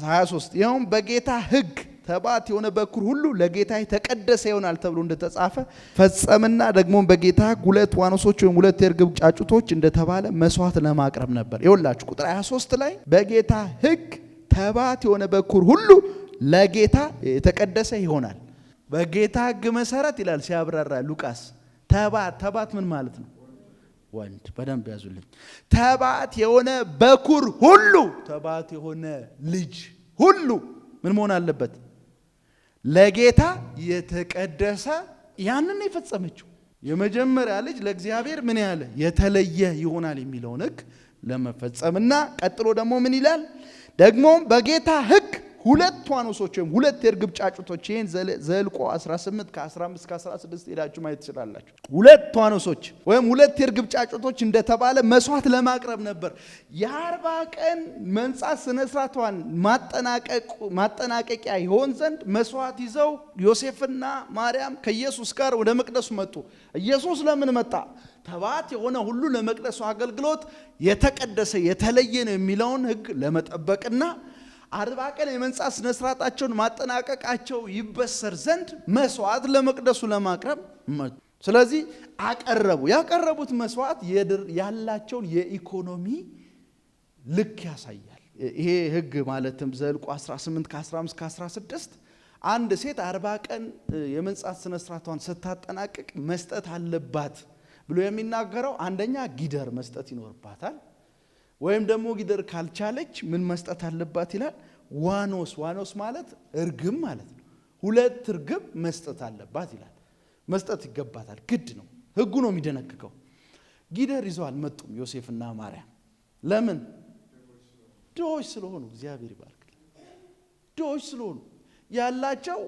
23 ይኸውም በጌታ ሕግ ተባት የሆነ በኩር ሁሉ ለጌታ የተቀደሰ ይሆናል ተብሎ እንደተጻፈ ፈጸምና ደግሞ በጌታ ሕግ 2 ዋኖሶች ወይም 2 የርግብ ጫጩቶች እንደተባለ መስዋዕት ለማቅረብ ነበር። ይኸውላችሁ ቁጥር 23 ላይ በጌታ ሕግ ተባት የሆነ በኩር ሁሉ ለጌታ የተቀደሰ ይሆናል። በጌታ ሕግ መሰረት ይላል ሲያብራራ ሉቃስ። ተባት ምን ማለት ነው? ወንድ። በደንብ ያዙልኝ። ተባት የሆነ በኩር ሁሉ፣ ተባት የሆነ ልጅ ሁሉ ምን መሆን አለበት? ለጌታ የተቀደሰ። ያንን የፈጸመችው የመጀመሪያ ልጅ ለእግዚአብሔር ምን ያለ የተለየ ይሆናል የሚለውን ሕግ ለመፈጸምና ቀጥሎ ደግሞ ምን ይላል? ደግሞም በጌታ ሕግ 2 ዋኖሶች ወይም 2 የርግብ ጫጩቶች። ይሄን ዘልቆ 18 ከ15 ከ16 ሄዳችሁ ማየት ትችላላችሁ። 2 ዋኖሶች ወይም 2 የርግብ ጫጩቶች እንደተባለ መስዋዕት ለማቅረብ ነበር። የ40 ቀን መንጻት ስነ ስርዓቷን ማጠናቀቂያ ይሆን ዘንድ መስዋዕት ይዘው ዮሴፍና ማርያም ከኢየሱስ ጋር ወደ መቅደሱ መጡ። ኢየሱስ ለምን መጣ? ተባት የሆነ ሁሉ ለመቅደሱ አገልግሎት የተቀደሰ የተለየ ነው የሚለውን ሕግ ለመጠበቅና 40 ቀን የመንጻት ስነ ስርዓታቸውን ማጠናቀቃቸው ይበሰር ዘንድ መስዋዕት ለመቅደሱ ለማቅረብ መጡ። ስለዚህ አቀረቡ። ያቀረቡት መስዋዕት ያላቸውን የኢኮኖሚ ልክ ያሳያል። ይሄ ሕግ ማለትም ዘልቆ 18 ከ15 ከ16 አንድ ሴት 40 ቀን የመንጻት ስነ ስርዓቷን ስታጠናቅቅ መስጠት አለባት ብሎ የሚናገረው አንደኛ ጊደር መስጠት ይኖርባታል። ወይም ደግሞ ጊደር ካልቻለች ምን መስጠት አለባት ይላል? ዋኖስ ማለት እርግብ ማለት ነው። 2 እርግብ መስጠት አለባት ይላል። መስጠት ይገባታል፣ ግድ ነው። ሕጉ ነው የሚደነግገው። ጊደር ይዘው አልመጡም ዮሴፍና ማርያም። ለምን? ድሆች ስለሆኑ። እግዚአብሔር ይባርክ። ድሆች ስለሆኑ ያላቸው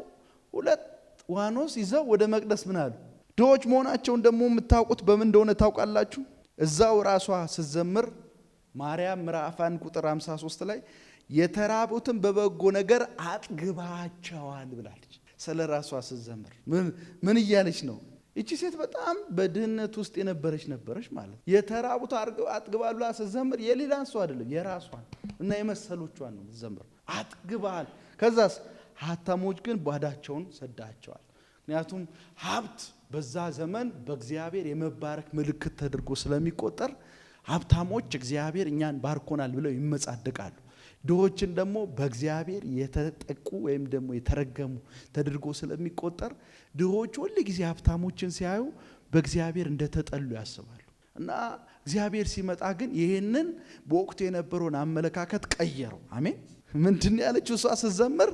2 ዋኖስ ይዘው ወደ መቅደስ ምን አሉ? ድሆች መሆናቸውን ደግሞ የምታውቁት በምን እንደሆነ ታውቃላችሁ? እዛው ራሷ ስትዘምር ማርያም ምዕራፍ 1 ቁጥር 53 ላይ የተራቡትን በበጎ ነገር አጥግባቸዋል ብላለች። ስለ ራሷ ስትዘምር ምን እያለች ነው? እቺ ሴት በጣም በድህነት ውስጥ የነበረች ማለት የተራቡት አጥግባሉ ስትዘምር የሌላን ሰው አይደለም የራሷን እና የመሰሎቿን ነው ስትዘምር። አጥግባል። ከዛስ ሀብታሞች ግን ባዳቸውን ሰዳቸዋል። ምክንያቱም ሀብት በዛ ዘመን በእግዚአብሔር የመባረክ ምልክት ተደርጎ ስለሚቆጠር ሀብታሞች እግዚአብሔር እኛን ባርኮናል ብለው ይመጻደቃሉ። ድሆችን ደግሞ በእግዚአብሔር የተጠቁ ወይም ደግሞ የተረገሙ ተደርጎ ስለሚቆጠር ድሆች ሁሉ ጊዜ ሀብታሞችን ሲያዩ በእግዚአብሔር እንደተጠሉ ያስባሉ። እና እግዚአብሔር ሲመጣ ግን ይሄንን በወቅቱ የነበረውን አመለካከት ቀየረው። አሜን። ምንድን ያለችው እሷ ስትዘምር?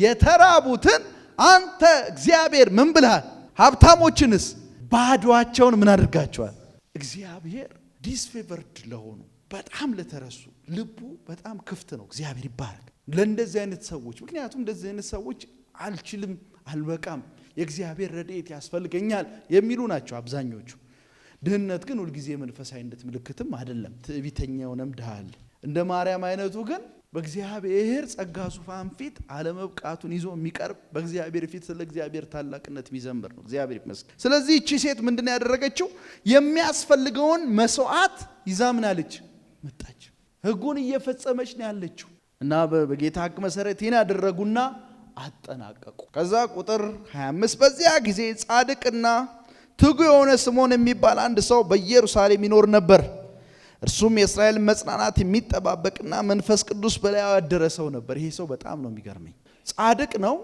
የተራቡትን አንተ እግዚአብሔር ምን ብለሃል? ሀብታሞችንስ ባዷቸውን ምን አድርጋቸዋል? እግዚአብሔር ዲስፌቨርድ ለሆኑ በጣም ለተረሱ ልቡ በጣም ክፍት ነው። እግዚአብሔር ይባረክ ለእንደዚህ አይነት ሰዎች። ምክንያቱም እንደዚህ አይነት ሰዎች አልችልም፣ አልበቃም፣ የእግዚአብሔር ረድኤት ያስፈልገኛል የሚሉ ናቸው አብዛኞቹ። ድህነት ግን ሁልጊዜ መንፈሳዊነት ምልክትም አይደለም። ትዕቢተኛ የሆነም ድሃ አለ። እንደ ማርያም አይነቱ ግን በእግዚአብሔር ጸጋ ዙፋን ፊት አለመብቃቱን ይዞ የሚቀርብ በእግዚአብሔር ፊት ስለ እግዚአብሔር ታላቅነት የሚዘምር ነው። እግዚአብሔር ይመስገን። ስለዚህ እቺ ሴት ምንድን ያደረገችው? የሚያስፈልገውን መስዋዕት ይዛ ምን አለች? መጣች። ሕጉን እየፈጸመች ነው ያለችው። እና በጌታ ሕግ መሰረት ይሄን ያደረጉና አጠናቀቁ። ከዛ ቁጥር 25 በዚያ ጊዜ ጻድቅና ትጉ የሆነ ስምዖን የሚባል አንድ ሰው በኢየሩሳሌም ይኖር ነበር። እርሱም የእስራኤል መጽናናት የሚጠባበቅና መንፈስ ቅዱስ በላዩ ያደረ ሰው ነበር። ይሄ ሰው በጣም ነው የሚገርመኝ። ጻድቅ ነው፣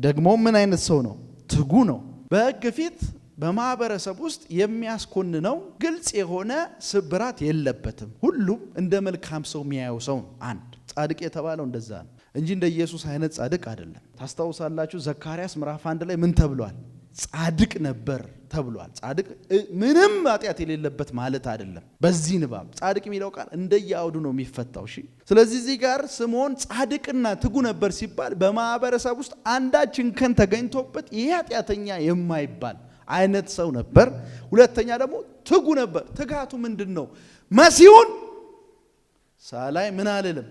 ደግሞ ምን አይነት ሰው ነው? ትጉ ነው። በሕግ ፊት በማህበረሰብ ውስጥ የሚያስኮንነው ግልጽ የሆነ ስብራት የለበትም። ሁሉም እንደ መልካም ሰው የሚያየው ሰው ነው። አንድ ጻድቅ የተባለው እንደዛ ነው እንጂ እንደ ኢየሱስ አይነት ጻድቅ አይደለም። ታስታውሳላችሁ ዘካርያስ ምዕራፍ 1 ላይ ምን ተብሏል? ጻድቅ ነበር ተብሏል። ጻድቅ ምንም ኃጢአት የሌለበት ማለት አይደለም። በዚህ ንባብ ጻድቅ የሚለው ቃል እንደየአውዱ ነው የሚፈታው። እሺ፣ ስለዚህ እዚህ ጋር ስምዖን ጻድቅና ትጉ ነበር ሲባል በማህበረሰብ ውስጥ አንዳች እንከን ተገኝቶበት ይሄ ኃጢአተኛ የማይባል አይነት ሰው ነበር። ሁለተኛ ደግሞ ትጉ ነበር። ትጋቱ ምንድነው? መሲሁን ሳላይ ምን አልልም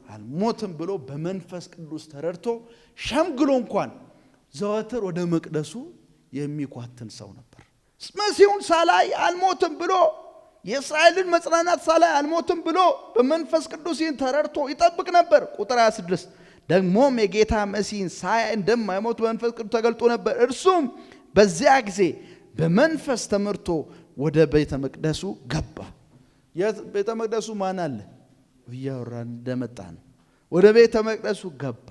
አልሞትም ብሎ በመንፈስ ቅዱስ ተረድቶ ሸምግሎ እንኳን ዘወትር ወደ መቅደሱ የሚኳትን ሰው ነበር። መሲሁን ሳላይ አልሞትም ብሎ የእስራኤልን መጽናናት ሳላይ አልሞትም ብሎ በመንፈስ ቅዱስ ይህን ተረድቶ ይጠብቅ ነበር። ቁጥር 26 ደግሞም የጌታ መሲህን ሳያይ እንደማይሞት በመንፈስ ቅዱስ ተገልጦ ነበር። እርሱም በዚያ ጊዜ በመንፈስ ተመርቶ ወደ ቤተ መቅደሱ ገባ። ቤተ መቅደሱ ማን አለ? እያወራን እንደመጣ ነው። ወደ ቤተ መቅደሱ ገባ።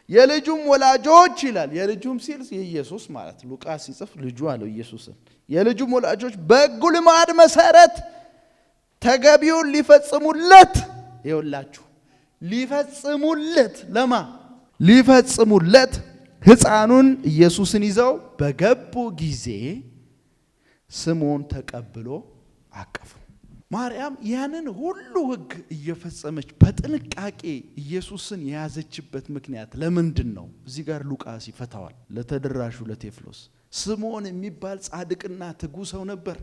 የልጁም ወላጆች ይላል። የልጁም ሲል የኢየሱስ ማለት ሉቃስ ሲጽፍ ልጁ አለው ኢየሱስን። የልጁም ወላጆች በሕጉ ልማድ መሰረት ተገቢውን ሊፈጽሙለት ይውላችሁ ሊፈጽሙለት ለማ ሊፈጽሙለት ሕፃኑን ኢየሱስን ይዘው በገቡ ጊዜ ስምዖን ተቀብሎ አቀፉ። ማርያም ያንን ሁሉ ሕግ እየፈጸመች በጥንቃቄ ኢየሱስን የያዘችበት ምክንያት ለምንድን ነው? እዚህ ጋር ሉቃስ ይፈታዋል። ለተደራሹ ለቴዎፍሎስ ስምዖን የሚባል ጻድቅና ትጉ ሰው ነበር።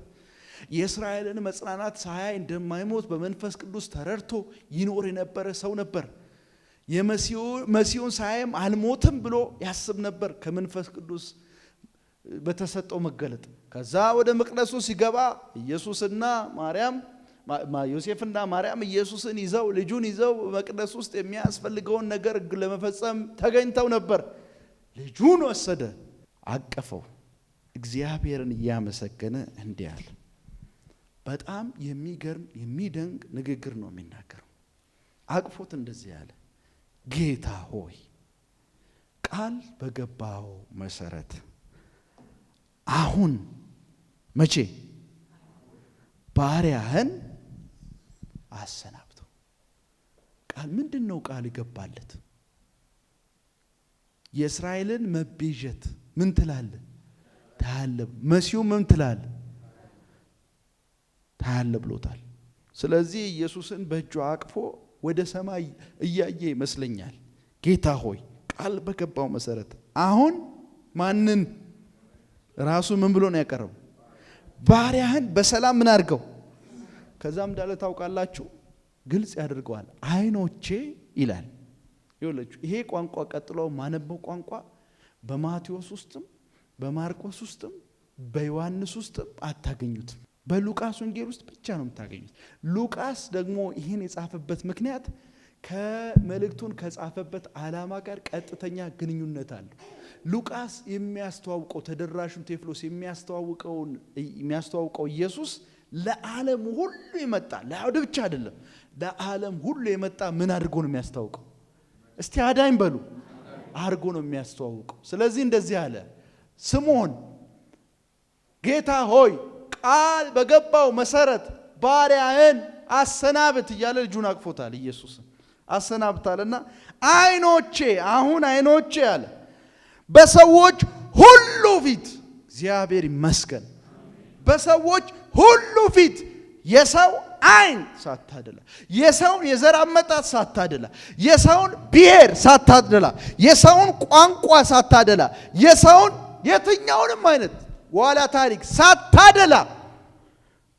የእስራኤልን መጽናናት ሳያይ እንደማይሞት በመንፈስ ቅዱስ ተረድቶ ይኖር የነበረ ሰው ነበር። የመሲሁን ሳያይም አልሞትም ብሎ ያስብ ነበር ከመንፈስ ቅዱስ በተሰጠው መገለጥ። ከዛ ወደ መቅደሱ ሲገባ ኢየሱስና ማርያም ዮሴፍና ማርያም ኢየሱስን ይዘው ልጁን ይዘው መቅደስ ውስጥ የሚያስፈልገውን ነገር ለመፈጸም ተገኝተው ነበር። ልጁን ወሰደ፣ አቀፈው፣ እግዚአብሔርን እያመሰገነ እንዲህ አለ። በጣም የሚገርም የሚደንቅ ንግግር ነው የሚናገረው። አቅፎት እንደዚህ ያለ ጌታ ሆይ ቃል በገባው መሰረት አሁን መቼ ባሪያህን አሰናብተው። ቃል ምንድነው? ቃል ይገባለት የእስራኤልን መቤዠት ምን ትላለ? ታያለ። መሲሁ ምን ትላለ? ታያለ ብሎታል። ስለዚህ ኢየሱስን በእጁ አቅፎ ወደ ሰማይ እያየ ይመስለኛል። ጌታ ሆይ ቃል በገባው መሰረት አሁን ማንን? ራሱ ምን ብሎ ነው ያቀረበው? ባሪያህን በሰላም ምን አድርገው። ከዛም እንዳለ ታውቃላችሁ፣ ግልጽ ያደርገዋል። አይኖቼ ይላል። ይኸውላችሁ ይሄ ቋንቋ ቀጥሎ ማነበው ቋንቋ በማቴዎስ ውስጥም በማርቆስ ውስጥም በዮሐንስ ውስጥም አታገኙትም። በሉቃስ ወንጌል ውስጥ ብቻ ነው የምታገኙት። ሉቃስ ደግሞ ይህን የጻፈበት ምክንያት ከመልእክቱን ከጻፈበት ዓላማ ጋር ቀጥተኛ ግንኙነት አለው። ሉቃስ የሚያስተዋውቀው ተደራሹን ቴዎፍሎስ የሚያስተዋውቀው ኢየሱስ ለዓለም ሁሉ የመጣ ለአይሁድ ብቻ አይደለም፣ ለዓለም ሁሉ የመጣ ምን አድርጎ ነው የሚያስተዋውቀው? እስቲ አዳኝ በሉ አድርጎ ነው የሚያስተዋውቀው። ስለዚህ እንደዚህ አለ፣ ስምዖን ጌታ ሆይ ቃል በገባው መሰረት ባሪያህን አሰናብት እያለ ልጁን አቅፎታል። ኢየሱስን አሰናብታልና አይኖቼ አሁን አይኖቼ አለ በሰዎች ሁሉ ፊት እግዚአብሔር ይመስገን፣ በሰዎች ሁሉ ፊት የሰው አይን ሳታደላ፣ የሰውን የዘር አመጣጥ ሳታደላ፣ የሰውን ብሔር ሳታደላ፣ የሰውን ቋንቋ ሳታደላ፣ የሰውን የትኛውንም አይነት ዋላ ታሪክ ሳታደላ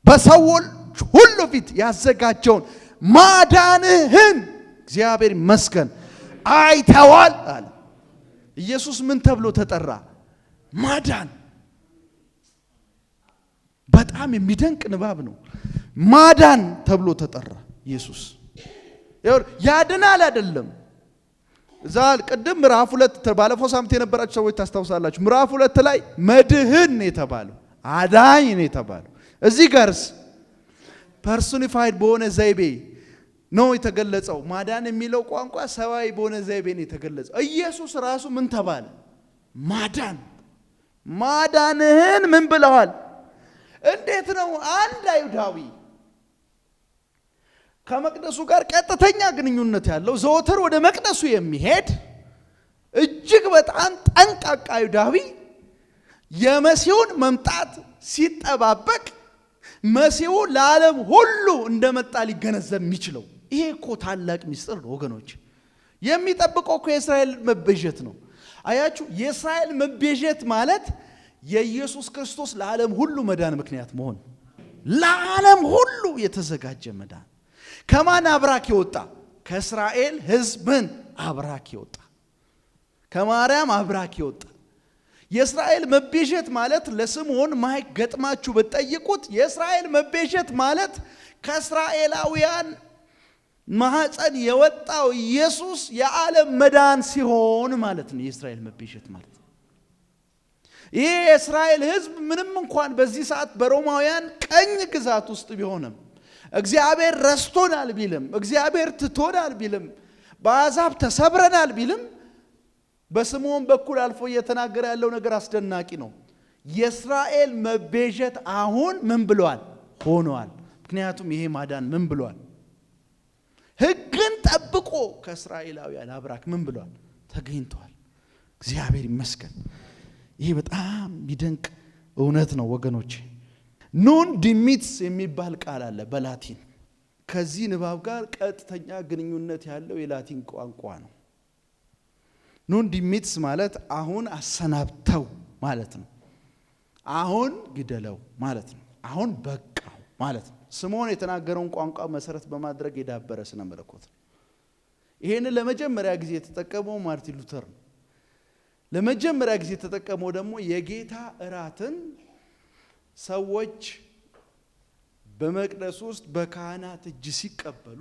በሰዎች ሁሉ ፊት ያዘጋጀውን ማዳንህን እግዚአብሔር ይመስገን አይተዋል አለ። ኢየሱስ ምን ተብሎ ተጠራ? ማዳን። በጣም የሚደንቅ ንባብ ነው። ማዳን ተብሎ ተጠራ ኢየሱስ። ያድናል አይደለም። ዛል ቅድም ምዕራፍ 2 ባለፈው ሳምንት የነበራችሁ ሰዎች ታስታውሳላችሁ። ምዕራፍ 2 ላይ መድህን የተባለው አዳኝ ነው የተባለው። እዚህ ጋርስ ፐርሶኒፋይድ በሆነ ዘይቤ ነው የተገለጸው። ማዳን የሚለው ቋንቋ ሰዋዊ በሆነ ዘይቤ ነው የተገለጸው። ኢየሱስ ራሱ ምን ተባለ? ማዳን። ማዳንህን ምን ብለዋል? እንዴት ነው አንድ አይሁዳዊ ከመቅደሱ ጋር ቀጥተኛ ግንኙነት ያለው ዘወትር ወደ መቅደሱ የሚሄድ እጅግ በጣም ጠንቃቃ አይሁዳዊ የመሲሁን መምጣት ሲጠባበቅ መሲሁ ለዓለም ሁሉ እንደመጣ ሊገነዘብ የሚችለው? ይሄ እኮ ታላቅ ሚስጥር ነው ወገኖች። የሚጠብቀው እኮ የእስራኤል መቤዠት ነው። አያችሁ፣ የእስራኤል መቤዠት ማለት የኢየሱስ ክርስቶስ ለዓለም ሁሉ መዳን ምክንያት መሆን። ለዓለም ሁሉ የተዘጋጀ መዳን። ከማን አብራክ የወጣ? ከእስራኤል ሕዝብን አብራክ የወጣ፣ ከማርያም አብራክ የወጣ የእስራኤል መቤዠት ማለት ለስምዖን ማይክ ገጥማችሁ በጠይቁት የእስራኤል መቤዠት ማለት ከእስራኤላውያን ማህፀን የወጣው ኢየሱስ የዓለም መዳን ሲሆን ማለት ነው። የእስራኤል መቤዠት ማለት ይሄ የእስራኤል ሕዝብ ምንም እንኳን በዚህ ሰዓት በሮማውያን ቀኝ ግዛት ውስጥ ቢሆንም እግዚአብሔር ረስቶናል ቢልም እግዚአብሔር ትቶናል ቢልም በአሕዛብ ተሰብረናል ቢልም በስምዖን በኩል አልፎ እየተናገረ ያለው ነገር አስደናቂ ነው። የእስራኤል መቤዠት አሁን ምን ብሏል? ሆኗል። ምክንያቱም ይሄ ማዳን ምን ብሏል? ሕግን ጠብቆ ከእስራኤላውያን አብራክ ምን ብሏል? ተገኝቷል። እግዚአብሔር ይመስገን። ይሄ በጣም የሚደንቅ እውነት ነው ወገኖቼ። ኑን ዲሚትስ የሚባል ቃል አለ በላቲን። ከዚህ ንባብ ጋር ቀጥተኛ ግንኙነት ያለው የላቲን ቋንቋ ነው። ኑን ዲሚትስ ማለት አሁን አሰናብተው ማለት ነው። አሁን ግደለው ማለት ነው። አሁን በቃው ማለት ነው። ስምዖን የተናገረውን ቋንቋ መሰረት በማድረግ የዳበረ ስነ መለኮት ነው። ይሄንን ለመጀመሪያ ጊዜ የተጠቀመው ማርቲን ሉተር ነው። ለመጀመሪያ ጊዜ የተጠቀመው ደግሞ የጌታ እራትን ሰዎች በመቅደስ ውስጥ በካህናት እጅ ሲቀበሉ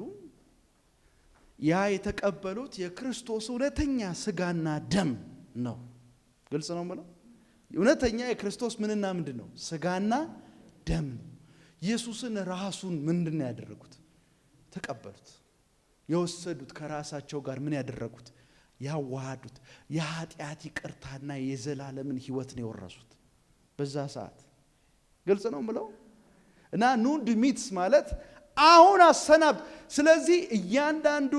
ያ የተቀበሉት የክርስቶስ እውነተኛ ስጋና ደም ነው። ግልጽ ነው ማለት እውነተኛ የክርስቶስ ምንና ምንድነው? ስጋና ደም ነው። ኢየሱስን ራሱን ምንድነው ያደረጉት? ተቀበሉት። የወሰዱት ከራሳቸው ጋር ምን ያደረጉት? ያዋሃዱት። የኃጢአት ይቅርታና የዘላለምን ሕይወት ነው የወረሱት በዛ ሰዓት። ግልጽ ነው ማለት እና ኑን ዲሚትስ ማለት አሁን አሰናብት። ስለዚህ እያንዳንዱ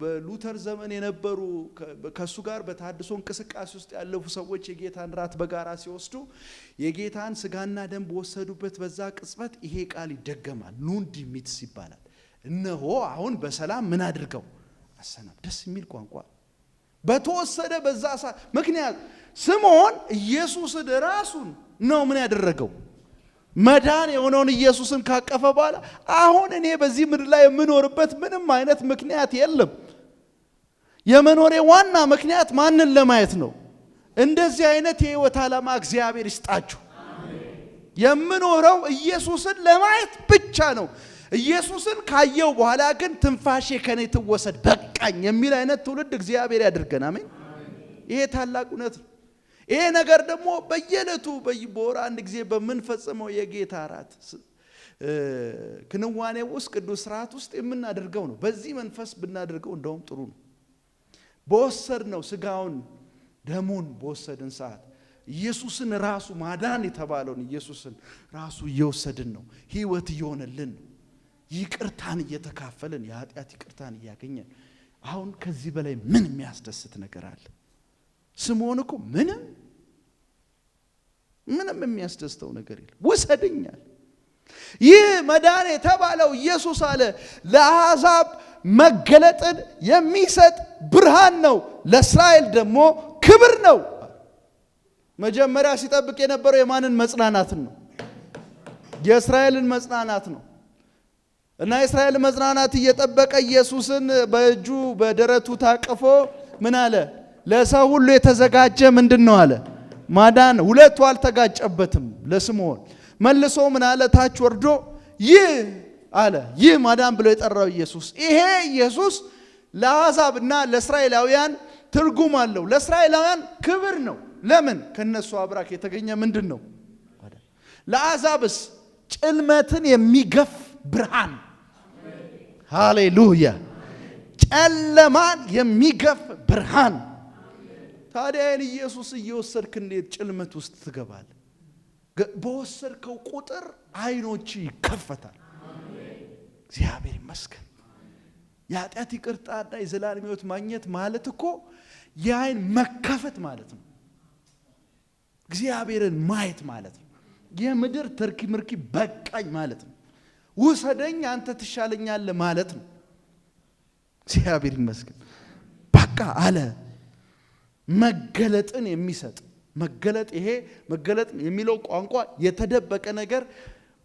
በሉተር ዘመን የነበሩ ከሱ ጋር በተሐድሶ እንቅስቃሴ ውስጥ ያለፉ ሰዎች የጌታን ራት በጋራ ሲወስዱ የጌታን ስጋና ደም በወሰዱበት በዛ ቅጽበት ይሄ ቃል ይደገማል። ኑን ዲሚትስ ይባላል። እነሆ አሁን በሰላም ምን አድርገው አሰናብት። ደስ የሚል ቋንቋ በተወሰደ በዛ ሰዓት። ምክንያት ስምዖን ኢየሱስን ራሱን ነው ምን ያደረገው? መዳን የሆነውን ኢየሱስን ካቀፈ በኋላ አሁን እኔ በዚህ ምድር ላይ የምኖርበት ምንም አይነት ምክንያት የለም። የመኖሬ ዋና ምክንያት ማንን ለማየት ነው? እንደዚህ አይነት የህይወት ዓላማ እግዚአብሔር ይስጣችሁ። የምኖረው ኢየሱስን ለማየት ብቻ ነው። ኢየሱስን ካየው በኋላ ግን ትንፋሼ ከኔ ትወሰድ በቃኝ የሚል አይነት ትውልድ እግዚአብሔር ያድርገን። አሜን። ይሄ ታላቅ እውነት ነው። ይሄ ነገር ደግሞ በየዕለቱ በወር አንድ ጊዜ በምንፈጽመው የጌታ ራት ክንዋኔ ውስጥ ቅዱስ ሥርዓት ውስጥ የምናደርገው ነው። በዚህ መንፈስ ብናደርገው እንደውም ጥሩ ነው። በወሰድነው ስጋውን ደሙን በወሰድን ሰዓት ኢየሱስን ራሱ ማዳን የተባለውን ኢየሱስን ራሱ እየወሰድን ነው። ሕይወት እየሆነልን ነው። ይቅርታን እየተካፈልን የኃጢአት ይቅርታን እያገኘን አሁን ከዚህ በላይ ምን የሚያስደስት ነገር አለ? ስምዖን እኮ ምንም የሚያስደስተው ነገር የለም። ውሰድኛል። ይህ መዳን የተባለው ኢየሱስ አለ ለአሕዛብ መገለጥን የሚሰጥ ብርሃን ነው፣ ለእስራኤል ደግሞ ክብር ነው። መጀመሪያ ሲጠብቅ የነበረው የማንን መጽናናትን ነው? የእስራኤልን መጽናናት ነው። እና የእስራኤል መጽናናት እየጠበቀ ኢየሱስን በእጁ በደረቱ ታቅፎ ምን አለ? ለሰው ሁሉ የተዘጋጀ ምንድነው አለ? ማዳን። ሁለቱ አልተጋጨበትም። ለስምዖን መልሶ ምን አለ? ታች ወርዶ ይህ አለ። ይህ ማዳን ብሎ የጠራው ኢየሱስ፣ ይሄ ኢየሱስ ለአሕዛብና ለእስራኤላውያን ትርጉም አለው። ለእስራኤላውያን ክብር ነው። ለምን? ከነሱ አብራክ የተገኘ ምንድነው? ለአሕዛብስ ጭልመትን የሚገፍ ብርሃን። ሃሌሉያ! ጨለማን የሚገፍ ብርሃን። ታዲያ ኢየሱስ እየወሰድክ እንዴት ጭልመት ውስጥ ትገባል? በወሰድከው ቁጥር አይኖች ይከፈታል። እግዚአብሔር ይመስገን። የኃጢአት ይቅርታና የዘላለም ሕይወት ማግኘት ማለት እኮ የአይን መከፈት ማለት ነው። እግዚአብሔርን ማየት ማለት ነው። የምድር ትርኪ ምርኪ በቃኝ ማለት ነው። ውሰደኝ አንተ ትሻለኛለህ ማለት ነው። እግዚአብሔር ይመስገን። በቃ አለ። መገለጥን የሚሰጥ መገለጥ። ይሄ መገለጥ የሚለው ቋንቋ የተደበቀ ነገር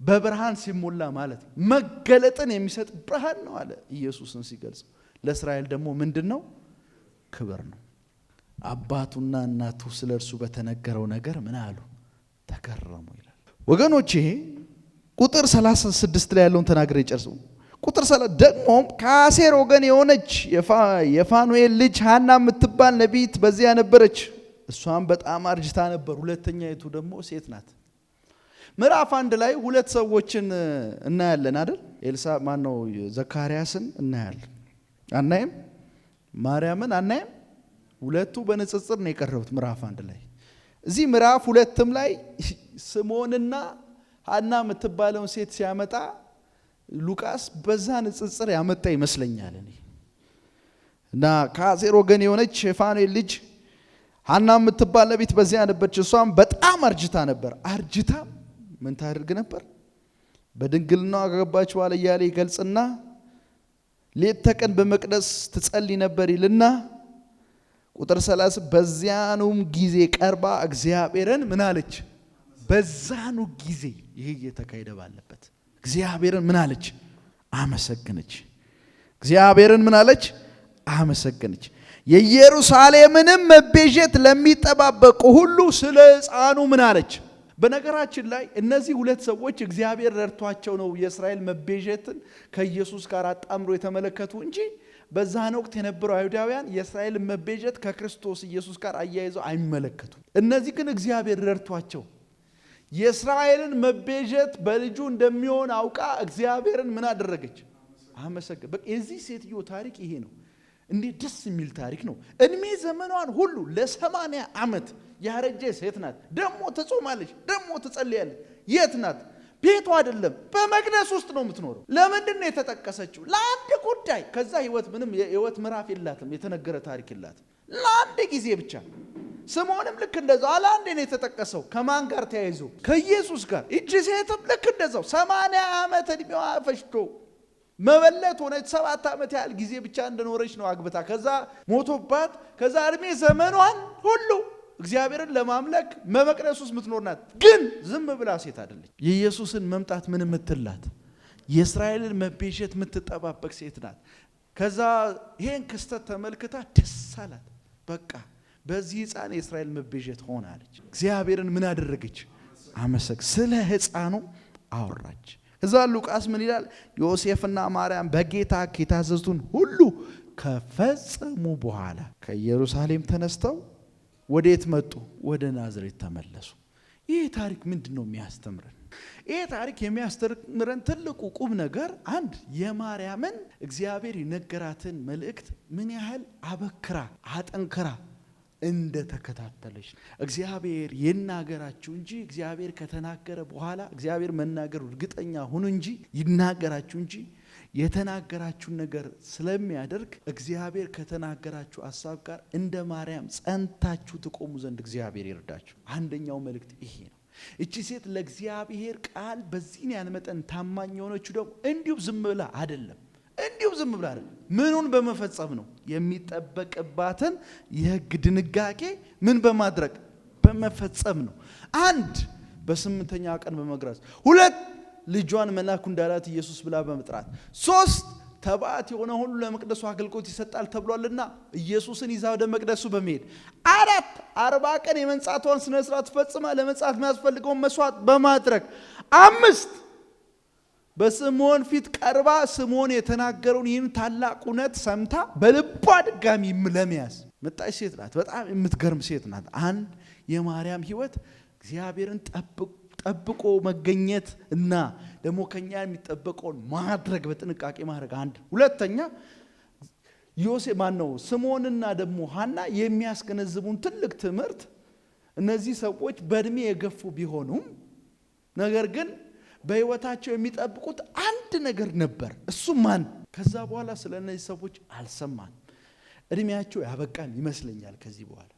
በብርሃን ሲሞላ ማለት ነው። መገለጥን የሚሰጥ ብርሃን ነው አለ ኢየሱስን ሲገልጽ። ለእስራኤል ደግሞ ምንድነው? ክብር ነው። አባቱና እናቱ ስለርሱ በተነገረው ነገር ምን አሉ? ተገረሙ ይላል። ወገኖቼ ቁጥር 36 ላይ ያለውን ተናግሬ ጨርሱ። ቁጥር 30 ደግሞም ከአሴር ወገን የሆነች የፋኑኤል ልጅ ሐና የምትባል ነቢይት በዚያ ነበረች። እሷም በጣም አርጅታ ነበር። ሁለተኛይቱ ደግሞ ሴት ናት። ምዕራፍ 1 ላይ ሁለት ሰዎችን እናያለን አይደል? ኤልሳ ማነው? ዘካርያስን እናያለን። አናይም? ማርያምን አናይም? ሁለቱ በንጽጽር ነው የቀረቡት ምዕራፍ 1 ላይ። እዚህ ምዕራፍ 2ም ላይ ስምዖንና ሐና የምትባለውን ሴት ሲያመጣ ሉቃስ በዛ ንጽጽር ያመጣ ይመስለኛል እኔ። እና ከአሴር ወገን የሆነች የፋኑኤል ልጅ ሐና የምትባል ነቢይት በዚያ ነበረች። እሷም በጣም አርጅታ ነበር። አርጅታ ምን ታደርግ ነበር? በድንግልናዋ ከገባች በኋላ እያለ ይገልጽና ሌት ተቀን በመቅደስ ትጸልይ ነበር ይልና ቁጥር 30 በዚያኑም ጊዜ ቀርባ እግዚአብሔርን ምን አለች? በዛኑ ጊዜ ይሄ እየተካሄደ ባለበት እግዚአብሔርን ምን አለች? አመሰገነች። እግዚአብሔርን ምን አለች? አመሰገነች። የኢየሩሳሌምንም መቤዠት ለሚጠባበቁ ሁሉ ስለ ሕፃኑ ምን አለች? በነገራችን ላይ እነዚህ ሁለት ሰዎች እግዚአብሔር ረድቷቸው ነው የእስራኤል መቤዠትን ከኢየሱስ ጋር አጣምሮ የተመለከቱ እንጂ በዛን ወቅት የነበሩ አይሁዳውያን የእስራኤል መቤዠት ከክርስቶስ ኢየሱስ ጋር አያይዘው አይመለከቱ። እነዚህ ግን እግዚአብሔር ረድቷቸው የእስራኤልን መቤዠት በልጁ እንደሚሆን አውቃ እግዚአብሔርን ምን አደረገች? አመሰገነች። በቃ የዚህ ሴትዮ ታሪክ ይሄ ነው። እንዴት ደስ የሚል ታሪክ ነው። እድሜ ዘመኗን ሁሉ ለ80 ዓመት ያረጀ ሴት ናት። ደሞ ትጾማለች፣ ደሞ ትጸልያለች። የት ናት? ቤቷ አይደለም፣ በመቅደስ ውስጥ ነው የምትኖረው። ለምንድን ነው የተጠቀሰችው? ለአንድ ጉዳይ። ከዛ ህይወት ምንም የህይወት ምዕራፍ የላትም፣ የተነገረ ታሪክ የላትም። ለአንድ ጊዜ ብቻ። ስምዖንም ልክ እንደዛው አላንዴ ነው የተጠቀሰው። ከማን ጋር ተያይዞ? ከኢየሱስ ጋር። እቺ ሴትም ልክ እንደዛው 80 ዓመት እድሜዋ ፈጅቶ መበለት ሆነች። 7 ዓመት ያህል ጊዜ ብቻ እንደኖረች ነው አግብታ። ከዛ ሞቶባት፣ ከዛ እድሜ ዘመኗን ሁሉ እግዚአብሔርን ለማምለክ በመቅደስ ውስጥ የምትኖር ናት። ግን ዝም ብላ ሴት አይደለች። የኢየሱስን መምጣት ምን የምትላት የእስራኤልን መቤዠት የምትጠባበቅ ሴት ናት። ከዛ ይሄን ክስተት ተመልክታ ደስ አላት። በቃ በዚህ ሕፃን የእስራኤል መቤዠት ሆናለች። እግዚአብሔርን ምን አደረገች? አመሰግ ስለ ሕፃኑ አወራች። ከዛ ሉቃስ ምን ይላል? ዮሴፍና ማርያም በጌታ የታዘዙትን ሁሉ ከፈጸሙ በኋላ ከኢየሩሳሌም ተነስተው ወዴት መጡ? ወደ ናዝሬት ተመለሱ። ይህ ታሪክ ምንድነው የሚያስተምረን? ይህ ታሪክ የሚያስተምረን ትልቁ ቁም ነገር አንድ የማርያምን እግዚአብሔር የነገራትን መልእክት ምን ያህል አበክራ አጠንክራ እንደተከታተለች። እግዚአብሔር ይናገራችሁ እንጂ እግዚአብሔር ከተናገረ በኋላ እግዚአብሔር መናገር እርግጠኛ ሁኑ እንጂ ይናገራችሁ እንጂ የተናገራችሁን ነገር ስለሚያደርግ እግዚአብሔር ከተናገራችሁ ሐሳብ ጋር እንደ ማርያም ጸንታችሁ ትቆሙ ዘንድ እግዚአብሔር ይርዳችሁ። አንደኛው መልእክት ይሄ ነው። እቺ ሴት ለእግዚአብሔር ቃል በዚህን ያን መጠን ታማኝ የሆነችው ደግሞ እንዲሁ ዝም ብላ አይደለም። እንዲሁ ዝም ብላ አይደለም። ምኑን በመፈጸም ነው? የሚጠበቅባትን የሕግ ድንጋጌ ምን በማድረግ በመፈጸም ነው። አንድ በ8ኛ ቀን በመግራት፣ ሁለት ልጇን መላኩ እንዳላት ኢየሱስ ብላ በመጥራት፣ ሶስት ተባዕት የሆነ ሁሉ ለመቅደሱ አገልግሎት ይሰጣል ተብሏልና ኢየሱስን ይዛ ወደ መቅደሱ በመሄድ፣ አራት 40 ቀን የመንጻቷን ስነ ስርዓት ፈጽማ ለመንጻት የሚያስፈልገውን መስዋዕት በማድረግ፣ አምስት በስምዖን ፊት ቀርባ ስምዖን የተናገረውን ይህን ታላቅ እውነት ሰምታ በልቧ ድጋሚ ለመያዝ መጣች ሴት ናት። በጣም የምትገርም ሴት ናት። አንድ የማርያም ህይወት እግዚአብሔርን ጠብቆ መገኘት እና ደግሞ ከኛ የሚጠበቀውን ማድረግ በጥንቃቄ ማድረግ አንድ። ሁለተኛ ዮሴፍ ማነው ስምዖንና ደግሞ ሐና የሚያስገነዝቡን ትልቅ ትምህርት፣ እነዚህ ሰዎች በእድሜ የገፉ ቢሆኑም ነገር ግን በህይወታቸው የሚጠብቁት አንድ ነገር ነበር። እሱም ማን? ከዛ በኋላ ስለ እነዚህ ሰዎች አልሰማን። እድሜያቸው ያበቃል ይመስለኛል ከዚህ በኋላ።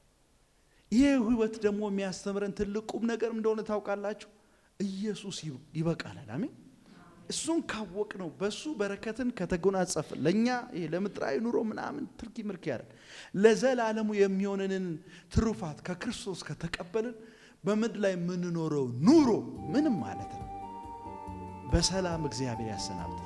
ይሄ ህይወት ደግሞ የሚያስተምረን ትልቅ ቁም ነገር እንደሆነ ታውቃላችሁ። ኢየሱስ ይበቃላል። አሜን። እሱን ካወቅ ነው በሱ በረከትን ከተጎናጸፍ ለኛ ይሄ ለምድራዊ ኑሮ ምናምን ትርኪ ምርኪ ያረን ለዘላለሙ የሚሆነንን ትሩፋት ከክርስቶስ ከተቀበልን በምድር ላይ የምንኖረው ኑሮ ምንም ማለት ነው። በሰላም እግዚአብሔር ያሰናብት።